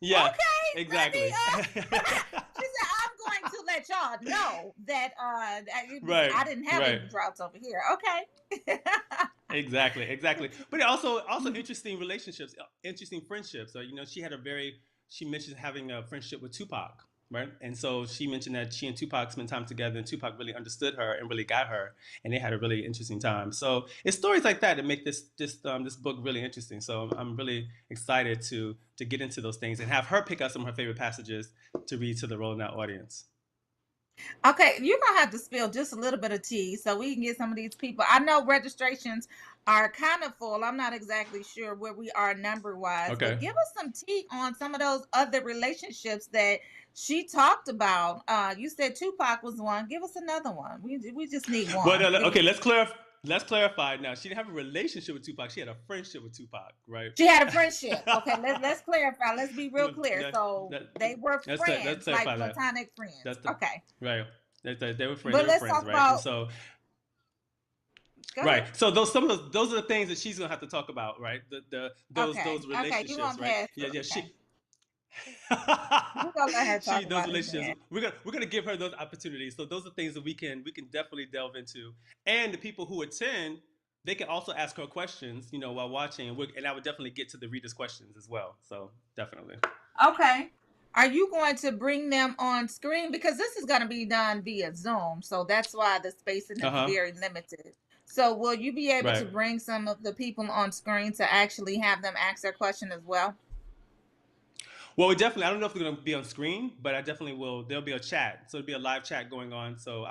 Yeah, okay, exactly. She said, I'm going to let y'all know that I didn't have any droughts over here. Okay. Exactly. But also interesting relationships, interesting friendships. So, she mentioned having a friendship with Tupac, right? And so she mentioned that she and Tupac spent time together, and Tupac really understood her and really got her, and they had a really interesting time. So it's stories like that that make this book really interesting. So I'm really excited to get into those things and have her pick out some of her favorite passages to read to the Rolling Out audience. Okay, you're going to have to spill just a little bit of tea so we can get some of these people. I know registrations are kind of full. I'm not exactly sure where we are number-wise. Okay. But give us some tea on some of those other relationships that she talked about. You said Tupac was one. Give us another one. We just need one. Well, okay, let's clarify now. She didn't have a relationship with Tupac. She had a friendship with Tupac, right? She had a friendship. Okay, let's clarify. Let's be real clear. So they were friends, like platonic friends. Okay. Right. They were friends. But let's talk about. So, right. So those are the things that she's gonna have to talk about, right? Those relationships, right? Yeah. We're gonna let her talk about relationships. We're gonna give her those opportunities. So those are things that we can definitely delve into. And the people who attend, they can also ask her questions, while watching. And I would definitely get to the readers' questions as well. So definitely. Okay. Are you going to bring them on screen? Because this is going to be done via Zoom. So that's why the spacing is very limited. So will you be able to Right. bring some of the people on screen to actually have them ask their question as well? Well, we definitely. I don't know if they're going to be on screen, but I definitely will. There'll be a chat, so it'll be a live chat going on. So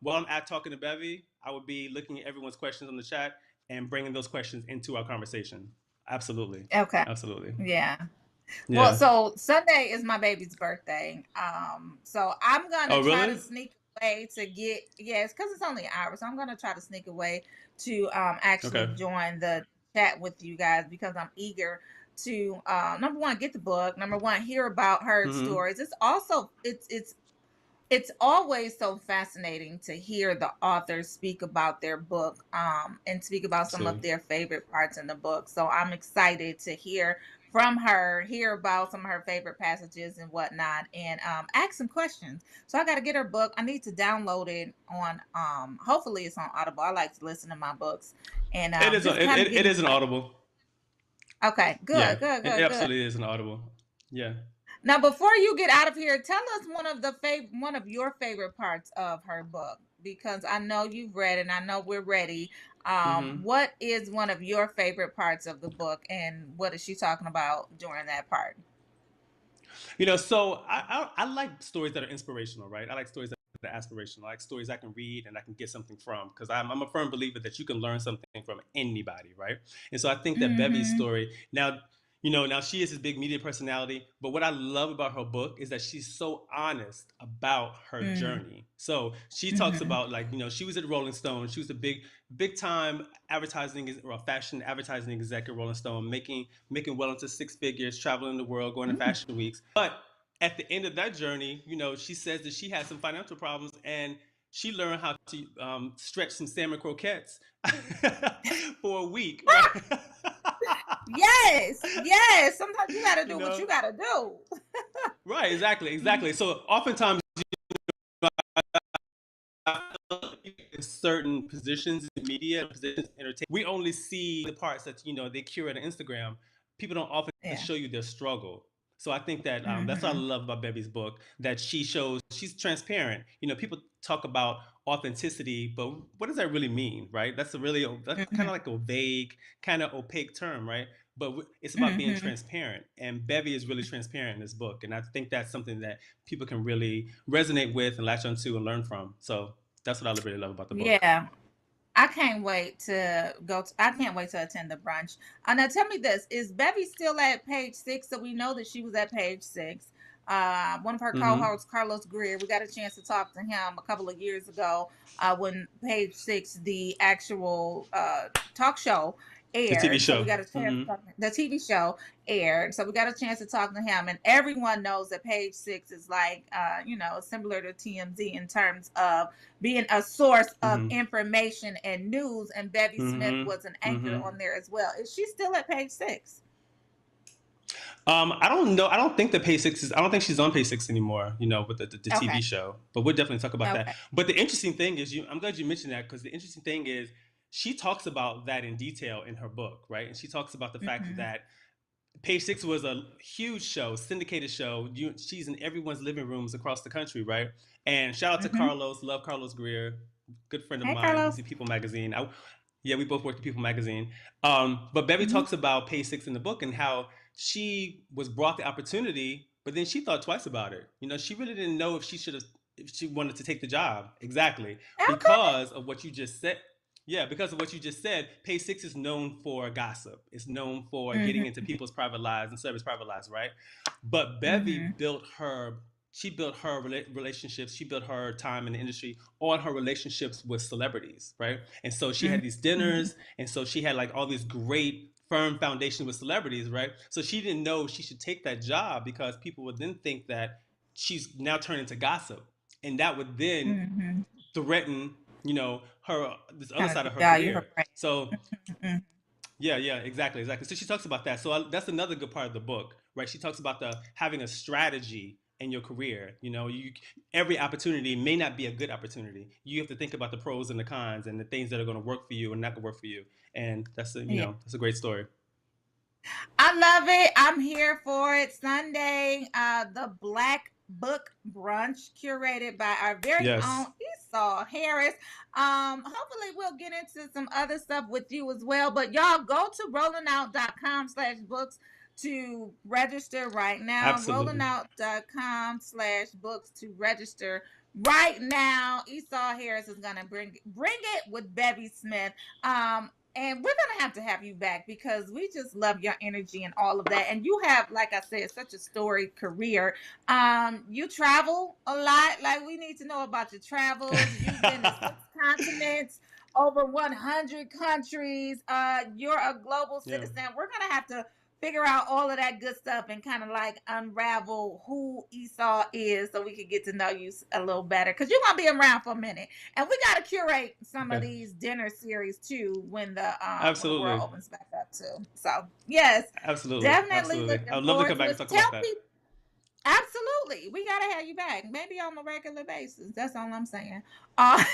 while I'm talking to Bevy, I will be looking at everyone's questions on the chat and bringing those questions into our conversation. Absolutely. Okay. Absolutely. Yeah. Yeah. Well, so Sunday is my baby's birthday. So I'm gonna Oh, try really? to sneak away to get, yes, because it's only an hour. So I'm gonna try to sneak away to actually Okay. join the chat with you guys because I'm eager to number one, get the book, number one, hear about her Mhm. stories. It's also it's always so fascinating to hear the authors speak about their book and speak about some of Absolutely. their favorite parts in the book. So I'm excited to hear from her, hear about some of her favorite passages and whatnot, and ask some questions. So I got to get her book. I need to download it on hopefully it's on Audible. I like to listen to my books and It is. just kind of It is an Audible. Okay, Yeah. good, good, It good, good. absolutely is an Audible. Yeah. Now, before you get out of here, tell us one of your favorite parts of her book, because I know you've read and I know we're ready. Mhm. What is one of your favorite parts of the book, and what is she talking about during that part? You know, so I like stories that are inspirational, right? I like stories that are aspirational. I like stories I can read and I can get something from, because I'm a firm believer that you can learn something from anybody, right? And so I think that Bevy's Mm-hmm. story now, now she is this big media personality, but what I love about her book is that she's so honest about her journey. So she talks Mm-hmm. about, like, she was at Rolling Stone. She was a big time advertising or fashion advertising exec at Rolling Stone, making well into six figures, traveling the world, going to fashion weeks. But at the end of that journey, she says that she had some financial problems and she learned how to stretch some salmon croquettes for a week. Right? Yes, yes. Sometimes you got to do what know? you got to do. Right, exactly. So oftentimes, in certain positions in media, positions in entertainment, we only see the parts that they curate on Instagram. People don't often Yeah. show you their struggle. So I think that that's what I Mm-hmm. love about Bevy's book, that she's transparent. People talk about authenticity, but what does that really mean, right? That's kind Mm-hmm. of like a vague, kind of opaque term, right? But it's about being Mm-hmm. transparent, and Bevy is really transparent in this book, and I think that's something that people can really resonate with and latch onto and learn from. So that's what I really love about the book. Yeah. I can't wait to I can't wait to attend the brunch. Now tell me this, is Bevy still at page 6? So we know that she was at page 6. One of her Mm-hmm. co-hosts, Carlos Greer, we got a chance to talk to him a couple of years ago when page 6, the actual talk show The TV aired. So show. we got a chance Mm-hmm. to talk, the TV show aired. So we got a chance to talk to him, and everyone knows that page 6 is like similar to TMZ in terms of being a source of Mm-hmm. information and news, and Bevy Smith Mm-hmm. was an anchor Mm-hmm. on there as well. Is she still at page 6? I don't know. I don't think I don't think she's on page 6 anymore, with the Okay. TV show. But we'll definitely talk about Okay. that. But the interesting thing is, I'm glad you mentioned that, because the interesting thing is she talks about that in detail in her book, right? And she talks about the fact Mm-hmm. that Page 6 was a huge show, syndicated show. She's in everyone's living rooms across the country, right? And shout out to Mm-hmm. Carlos. Love Carlos Greer. Good friend of Hey, mine. Carlos. He's at People Magazine. Yeah, we both worked at People Magazine. But Bevy Mm-hmm. talks about Page 6 in the book and how she was brought the opportunity, but then she thought twice about it. She really didn't know if she wanted to take the job. Exactly. Okay. Because of what you just said. Yeah, because of what you just said, Page 6 is known for gossip. It's known for getting into people's private lives and service private lives, right? But Bevy Mm-hmm. built her relationships, she built her time in the industry on her relationships with celebrities, right? And so she had these dinners, and so she had like all these great firm foundation with celebrities, right? So she didn't know she should take that job because people would then think that she's now turned into gossip, and that would then Mm-hmm. threaten her this other Kind side of of her devalue her career. brand. So Mm-hmm. yeah, exactly. So she talks about that. So that's another good part of the book, right? She talks about having a strategy in your career. Every opportunity may not be a good opportunity. You have to think about the pros and the cons and the things that are going to work for you and not going to work for you. And that's Yeah. that's a great story. I love it. I'm here for it. Sunday, the Black Book Brunch, curated by our very own Yes. Esau Harris. Hopefully we'll get into some other stuff with you as well. But y'all go to rollingout.com/books to register right now. Absolutely. Rollingout.com/books to register right now. Esau Harris is gonna bring it with Bevy Smith. And we're going to have you back because we just love your energy and all of that. And you have, like I said, such a storied career. You travel a lot. Like, we need to know about your travels. You've been to 6 continents, over 100 countries. You're a global Yeah. citizen. We're going to have to figure out all of that good stuff and kind of like unravel who Esau is so we can get to know you a little better, because you're gonna be around for a minute, and we got to curate some of Okay. these dinner series too when the world Absolutely. opens back up too. So yes, Absolutely. definitely Absolutely. looking I would love to forward come back to and it. talk about Tell that. people. Absolutely. We got to have you back. Maybe on a regular basis. That's all I'm saying. But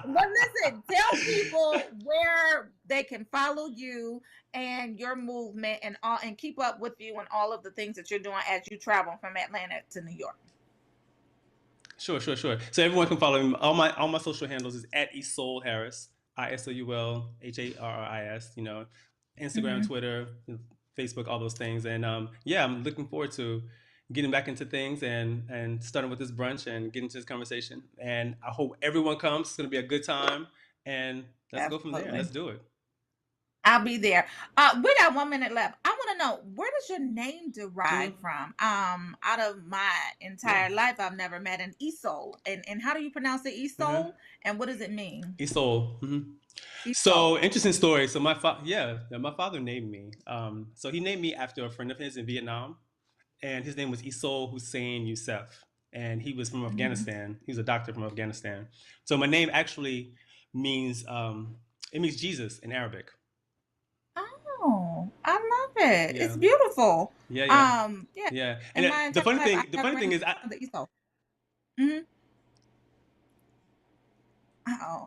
listen, tell people where they can follow you and your movement and keep up with you and all of the things that you're doing as you travel from Atlanta to New York. Sure. So everyone can follow me. All my social handles is at Isoul Harris, ISOULHARRIS. You know, Instagram, Twitter, Facebook, all those things. And yeah, I'm looking forward to getting back into things and starting with this brunch and getting to this conversation. And I hope everyone comes. It's going to be a good time. And let's go from there. Absolutely. Let's do it. I'll be there. We got 1 minute left. I want to know, where does your name derive from? Out of my entire life, I've never met an Isoul. And how do you pronounce it, Isoul? And what does it mean? Isoul. So interesting story. So my father named me. So he named me after a friend of his in Vietnam, and his name was Isoul Hussein Youssef, and he was from Afghanistan. He was a doctor from Afghanistan. So my name actually means it means Jesus in Arabic. Oh, I love it. Yeah. It's beautiful. Yeah. Yeah. And the funny thing is, Uh-oh.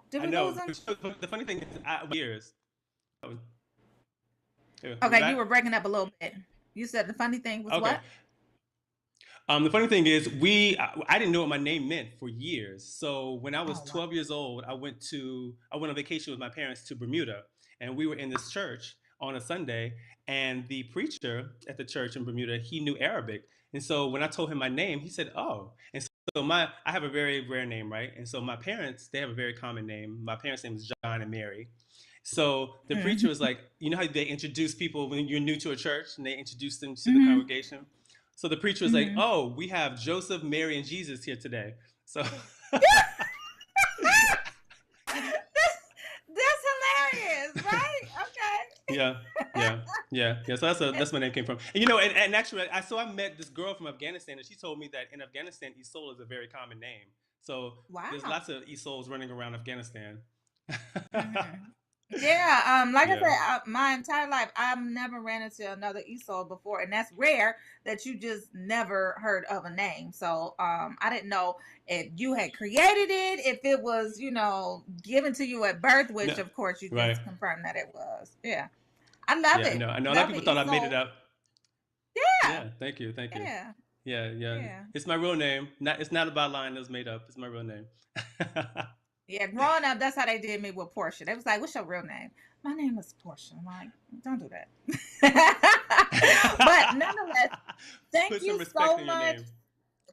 Did I we know. lose him? The funny thing is, years. Okay, you were breaking up a little bit. You said the funny thing was what? The funny thing is, I didn't know what my name meant for years. So when I was 12 years old, I went on vacation with my parents to Bermuda, and we were in this church on a Sunday, and the preacher at the church in Bermuda, he knew Arabic. And so when I told him my name, he said, "Oh." And so I have a very rare name, right? And so my parents, they have a very common name. My parents' name is John and Mary. So the preacher was like, you know how they introduce people when you're new to a church and they introduce them to the congregation? So the preacher was like, "Oh, we have Joseph, Mary, and Jesus here today." So That's hilarious, right? Okay. Yeah. So that's where my name came from. And you know, and actually, I met this girl from Afghanistan, and she told me that in Afghanistan, Isoul is a very common name. So there's lots of Isouls running around Afghanistan. Yeah, like I said, my entire life, I've never ran into another Isoul before, and that's rare that you just never heard of a name. So I didn't know if you had created it, if it was, given to you at birth, which of course you just confirmed that it was. Yeah, I love it. I know. A lot of people thought I made it up. Yeah. Thank you. Yeah. It's my real name. It's not a byline that was made up. It's my real name. Yeah, growing up, that's how they did me with Portia. They was like, "What's your real name?" My name is Portia. I'm like, don't do that. But nonetheless, thank you so much.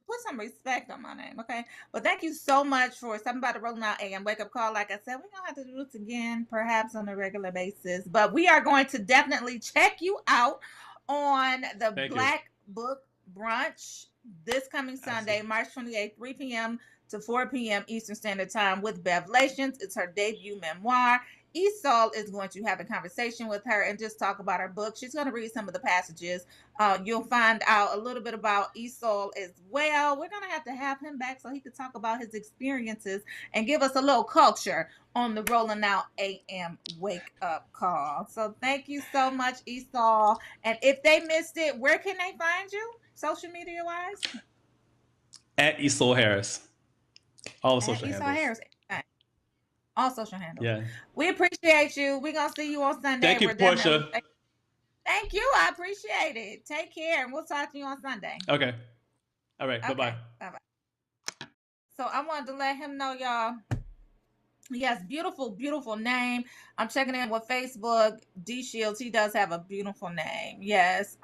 Put some respect on my name, okay? But thank you so much for stopping by the Rolling Out AM Wake Up Call. Like I said, we're going to have to do this again, perhaps on a regular basis. But we are going to definitely check you out on the Black Book Brunch this coming Sunday, March 28th, 3 p.m. to 4 p.m. Eastern Standard Time with Bev Lations. It's her debut memoir. Isoul is going to have a conversation with her and just talk about her book. She's going to read some of the passages. You'll find out a little bit about Isoul as well. We're going to have him back so he could talk about his experiences and give us a little culture on the Rolling Out AM Wake Up Call. So thank you so much, Isoul. And if they missed it, where can they find you, social media wise? At Isoul Harris. All the social Esau handles. Harris. All social handles. Yeah. We appreciate you. We're gonna see you on Sunday. Thank you, We're Portia. definitely thank you. I appreciate it. Take care, and we'll talk to you on Sunday. Okay. All right. Okay. Bye-bye. Bye-bye. So I wanted to let him know, y'all. Yes, beautiful, beautiful name. I'm checking in with Facebook. D Shields, he does have a beautiful name. Yes.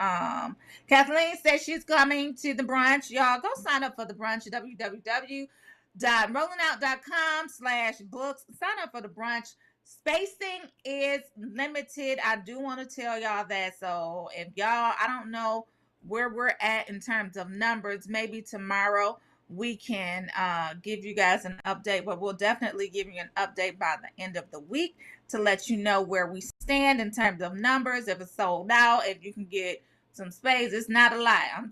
Kathleen says she's coming to the brunch. Y'all go sign up for the brunch. www.rollingout.com/books. Sign up for the brunch. Spacing is limited. I do want to tell y'all that. So if y'all, I don't know where we're at in terms of numbers, maybe tomorrow we can give you guys an update, but we'll definitely give you an update by the end of the week to let you know where we stand in terms of numbers, if it's sold out, if you can get some space. It's not a lie. I'm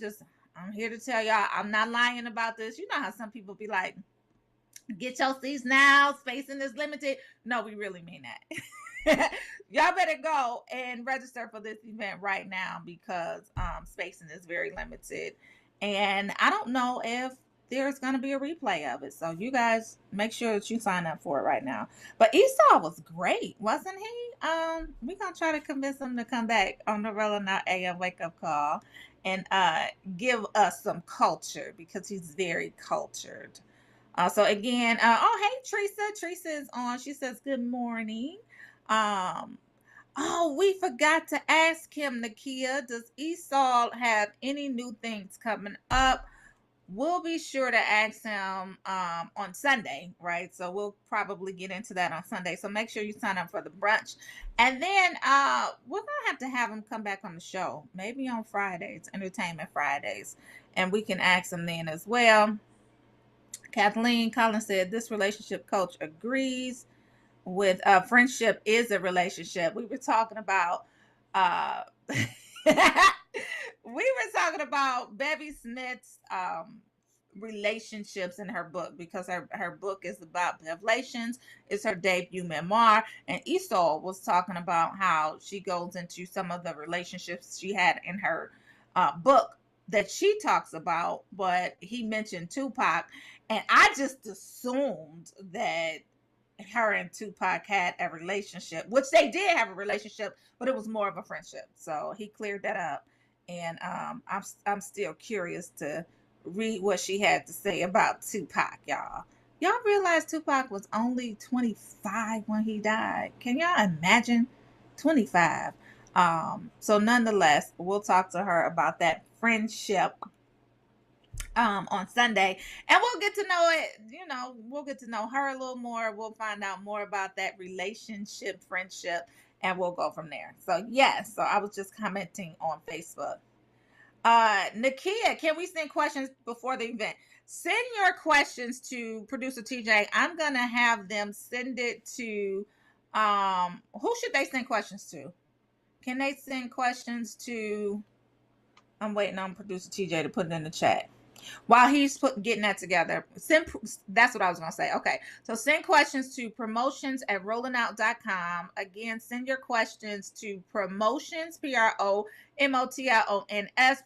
here to tell y'all, I'm not lying about this. You know how some people be like, get your seats now, spacing is limited. No, we really mean that. Y'all better go and register for this event right now because spacing is very limited. And I don't know if there's going to be a replay of it. So you guys make sure that you sign up for it right now. But Esau was great, wasn't he? We're going to try to convince him to come back on the Rolling Out AM Wake Up Call and give us some culture because he's very cultured. So again, oh, hey, Teresa. Teresa is on. She says, good morning. Oh, we forgot to ask him, Nakia, does Esau have any new things coming up? We'll be sure to ask him on Sunday, right? So we'll probably get into that on Sunday. So make sure you sign up for the brunch. And then we're going to have him come back on the show, maybe on Fridays, Entertainment Fridays. And we can ask him then as well. Kathleen Collins said, this relationship coach agrees with friendship is a relationship. We were talking about Bevy Smith's relationships in her book because her book is about Revelations. It's her debut memoir. And Esau was talking about how she goes into some of the relationships she had in her book that she talks about, but he mentioned Tupac. And I just assumed that her and Tupac had a relationship, which they did have a relationship, but it was more of a friendship. So he cleared that up. And I'm still curious to read what she had to say about Tupac, y'all. Y'all realize Tupac was only 25 when he died? Can y'all imagine? 25. So nonetheless, we'll talk to her about that friendship on Sunday, and we'll get to know it. We'll get to know her a little more. We'll find out more about that relationship, friendship, and we'll go from there. So yes, so I was just commenting on Facebook. Nakia, can we send questions before the event? Send your questions to producer TJ. I'm gonna have them send it to who should they send questions to? Can they send questions to? I'm waiting on producer TJ to put it in the chat. While he's getting that together, that's what I was going to say. Okay, so send questions to promotions@rollingout.com. Again, send your questions to promotions, PROMOTIONS,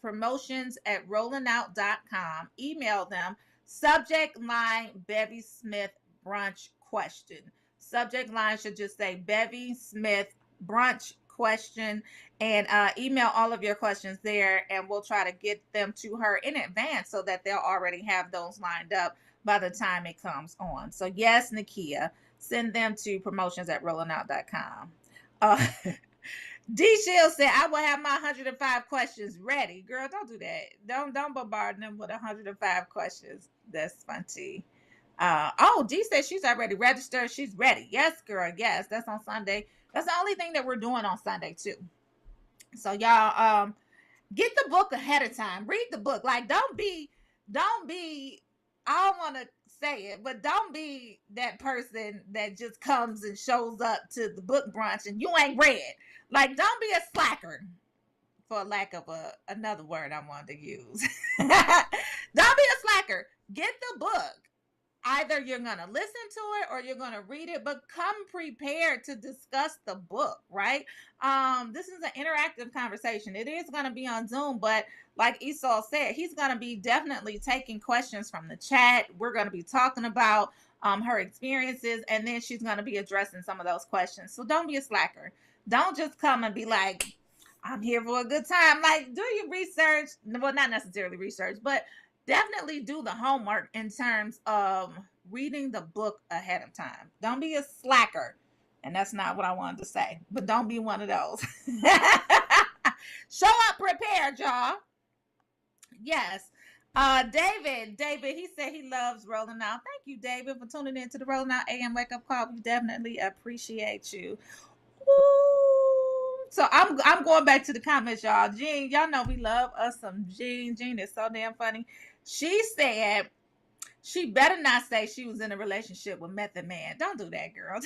promotions@rollingout.com. Email them. Subject line, Bevy Smith brunch question. Subject line should just say Bevy Smith brunch question, and email all of your questions there, and we'll try to get them to her in advance so that they'll already have those lined up by the time it comes on. So yes, Nakia, send them to promotions@rollingout.com. D Shield said, I will have my 105 questions ready. Girl, don't do that. Don't bombard them with 105 questions. That's funny. D said she's already registered. She's ready. Yes, girl. Yes, that's on Sunday. That's the only thing that we're doing on Sunday too. So y'all get the book ahead of time. Read the book. Like don't be I don't want to say it, but don't be that person that just comes and shows up to the book brunch and you ain't read. Like don't be a slacker, for lack of another word I wanted to use. Don't be a slacker. Get the book. Either you're going to listen to it or you're going to read it, but come prepared to discuss the book, right? This is an interactive conversation. It is going to be on Zoom, but like Esau said, he's going to be definitely taking questions from the chat. We're going to be talking about her experiences, and then she's going to be addressing some of those questions. So don't be a slacker. Don't just come and be like, I'm here for a good time. Like, do your research. Well, not necessarily research, but definitely do the homework in terms of reading the book ahead of time. Don't be a slacker. And that's not what I wanted to say, but don't be one of those. Show up prepared, y'all. Yes. David, he said he loves Rolling Out. Thank you, David, for tuning in to the Rolling Out AM Wake Up Call. We definitely appreciate you. Ooh. So I'm going back to the comments, y'all. Jean, y'all know we love us some Jean. Jean is so damn funny. She said she better not say she was in a relationship with Method Man. Don't do that, girl.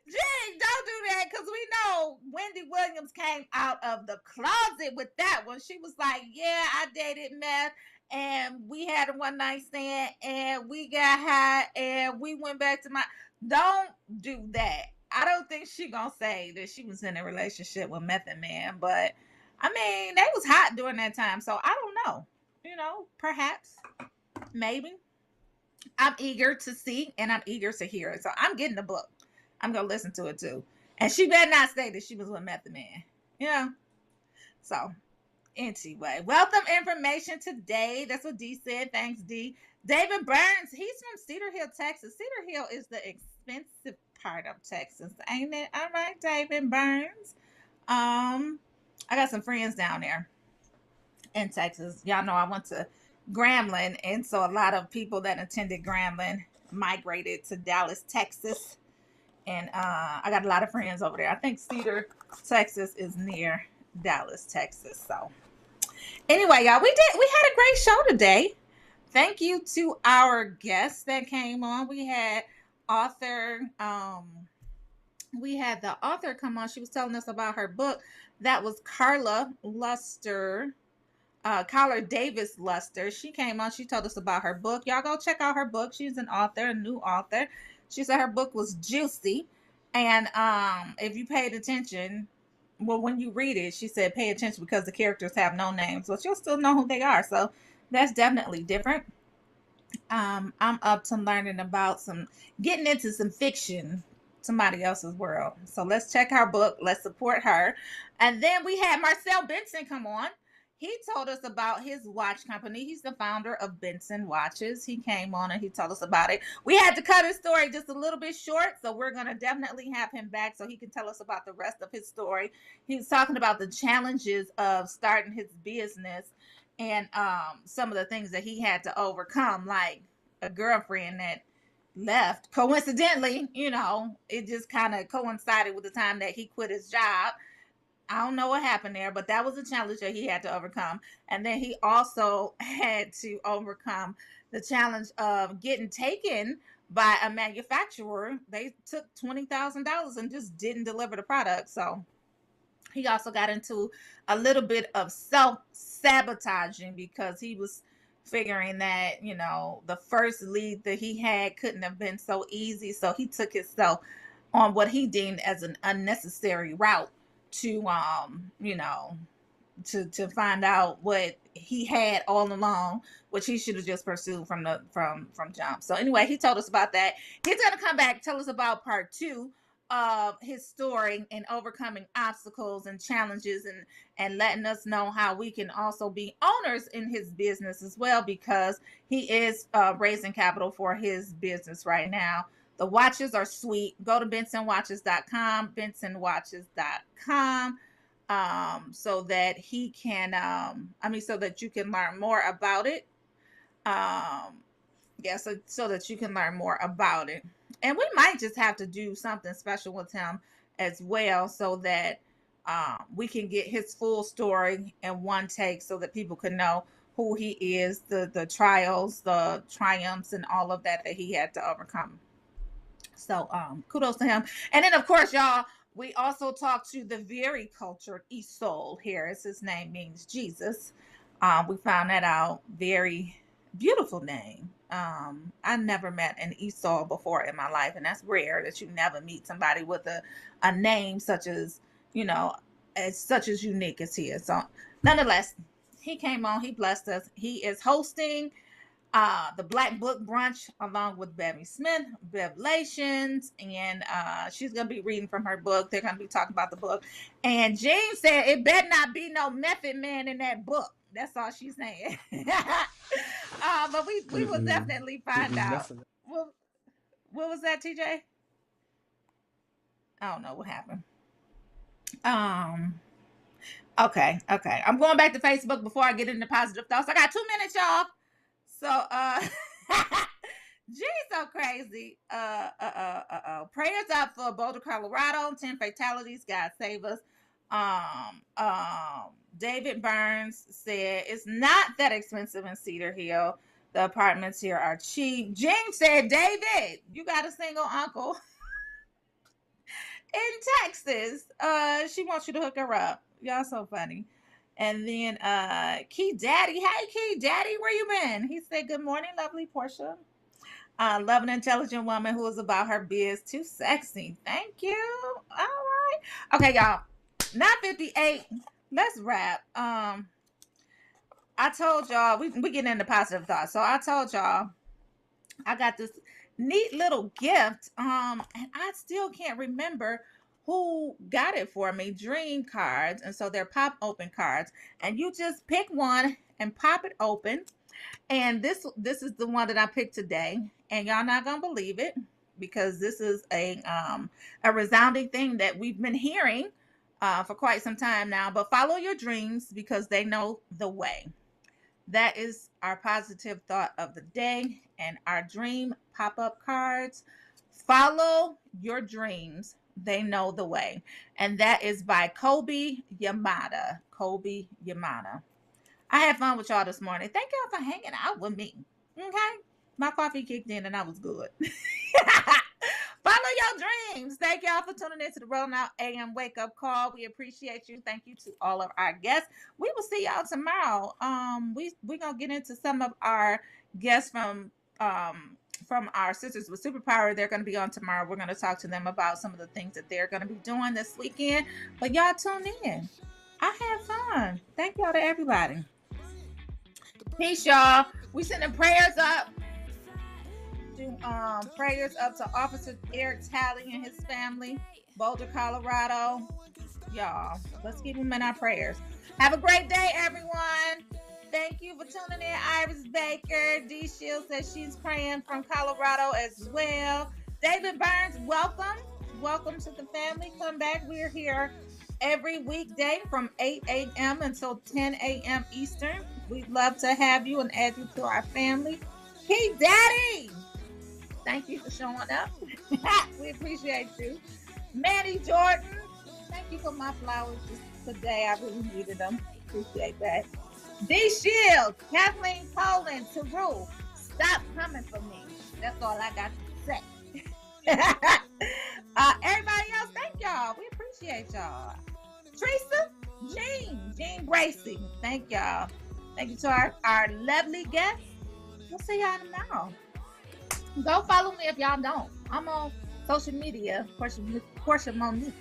Jean, don't do that, because we know Wendy Williams came out of the closet with that one. She was like, yeah, I dated Meth, and we had a one night stand, and we got high, and we went back to my... Don't do that. I don't think she gonna say that she was in a relationship with Method Man, but I mean, they was hot during that time, so I don't know. You know, perhaps, maybe. I'm eager to see, and I'm eager to hear it, so I'm getting the book. I'm going to listen to it too. And she better not say that she was with Method Man. Yeah. So, anyway, wealth of information today. That's what D said. Thanks, D. David Burns, he's from Cedar Hill, Texas. Cedar Hill is the expensive part of Texas, ain't it? All right, David Burns. I got some friends down there in Texas. Y'all know I went to Grambling, and so a lot of people that attended Grambling migrated to Dallas, Texas. And I got a lot of friends over there. I think Cedar, Texas is near Dallas, Texas. So anyway, y'all, we had a great show today. Thank you to our guests that came on. We had the author come on. She was telling us about her book. That was Carla Davis Luster. She came on. She told us about her book. Y'all go check out her book. She's an author, a new author. She said her book was juicy. And if you paid attention, well, when you read it, she said pay attention because the characters have no names, but you'll still know who they are. So that's definitely different. I'm up to learning about getting into some fiction, somebody else's world. So let's check her book. Let's support her. And then we had Marcel Benson come on. He told us about his watch company. He's the founder of Benson Watches. He came on and he told us about it. We had to cut his story just a little bit short, so we're going to definitely have him back so he can tell us about the rest of his story. He was talking about the challenges of starting his business and some of the things that he had to overcome, like a girlfriend that left. Coincidentally, you know, it just kind of coincided with the time that he quit his job. I don't know what happened there, but that was a challenge that he had to overcome. And then he also had to overcome the challenge of getting taken by a manufacturer. They took $20,000 and just didn't deliver the product. So he also got into a little bit of self-sabotaging because he was figuring that, you know, the first lead that he had couldn't have been so easy. So he took himself on what he deemed as an unnecessary route to to find out what he had all along, which he should have just pursued from jump. So anyway, he told us about that. He's gonna come back, tell us about part 2 of his story and overcoming obstacles and challenges, and letting us know how we can also be owners in his business as well, because he is raising capital for his business right now. The watches are sweet. Go to bensonwatches.com, bensonwatches.com, so that he can, so that you can learn more about it. So that you can learn more about it. And we might just have to do something special with him as well, so that we can get his full story in one take, so that people can know who he is, the trials, the triumphs, and all of that he had to overcome. So kudos to him. And then, of course, y'all, we also talked to the very cultured Isolde Harris. His name means Jesus. We found that out. Very beautiful name. I never met an Isolde before in my life, and that's rare that you never meet somebody with a name such as, as unique as his. So nonetheless, he came on, he blessed us. He is hosting the Black Book Brunch along with Bevy Smith, Bevelations, and she's gonna be reading from her book. They're gonna be talking about the book. And James said it better not be no Method Man in that book. That's all she's saying. But we will definitely find out. What was that, TJ? I don't know what happened. Okay. I'm going back to Facebook before I get into positive thoughts. I got 2 minutes, y'all. So G's so crazy. Prayers up for Boulder, Colorado. 10 fatalities. God save us. David Burns said it's not that expensive in Cedar Hill. The apartments here are cheap. James said, David, you got a single uncle in Texas. She wants you to hook her up. Y'all so funny. And then Key Daddy. Hey Key Daddy, where you been? He said, good morning, lovely Portia. Love an intelligent woman who is about her biz. Too sexy. Thank you. All right. Okay, y'all. 9:58. Let's wrap. I told y'all we getting into positive thoughts. So I told y'all I got this neat little gift. And I still can't remember who got it for me. Dream cards. And so they're pop open cards. And you just pick one and pop it open. And this is the one that I picked today. And y'all not gonna believe it, because this is a resounding thing that we've been hearing for quite some time now. But follow your dreams, because they know the way. That is our positive thought of the day and our dream pop-up cards. Follow your dreams. They know the way. And that is by Kobe Yamada. Kobe Yamada. I had fun with y'all this morning. Thank y'all for hanging out with me. Okay? My coffee kicked in and I was good. Follow your dreams. Thank y'all for tuning in to the Rolling Out AM Wake Up Call. We appreciate you. Thank you to all of our guests. We will see y'all tomorrow. We're gonna get into some of our guests from our Sisters with Superpower. They're gonna be on tomorrow. We're gonna talk to them about some of the things that they're gonna be doing this weekend. But y'all tune in. I had fun. Thank y'all to everybody. Peace, y'all. We sending prayers up. Prayers up to Officer Eric Talley and his family, Boulder, Colorado. Y'all, let's keep them in our prayers. Have a great day, everyone. Thank you for tuning in. Iris Baker. D. Shields says she's praying from Colorado as well. David Burns, welcome. Welcome to the family. Come back. We're here every weekday from 8 a.m. until 10 a.m. Eastern. We'd love to have you and add you to our family. Hey, Daddy! Thank you for showing up. We appreciate you. Manny Jordan, thank you for my flowers today. I really needed them. Appreciate that. D. Shields, Kathleen Poland, Taru, stop coming for me. That's all I got to say. Everybody else, thank y'all. We appreciate y'all. Teresa, Jean Bracey, thank y'all. Thank you to our lovely guests. We'll see y'all tomorrow. Go follow me if y'all don't. I'm on social media, Portia Monique.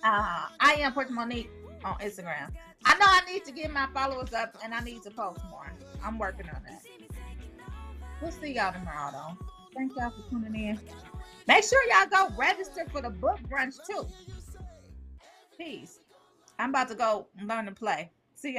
I am Portia Monique on Instagram. I know I need to get my followers up and I need to post more. I'm working on that. We'll see y'all tomorrow though. Thank y'all for tuning in. Make sure y'all go register for the book brunch too. Peace. I'm about to go learn to play. See y'all.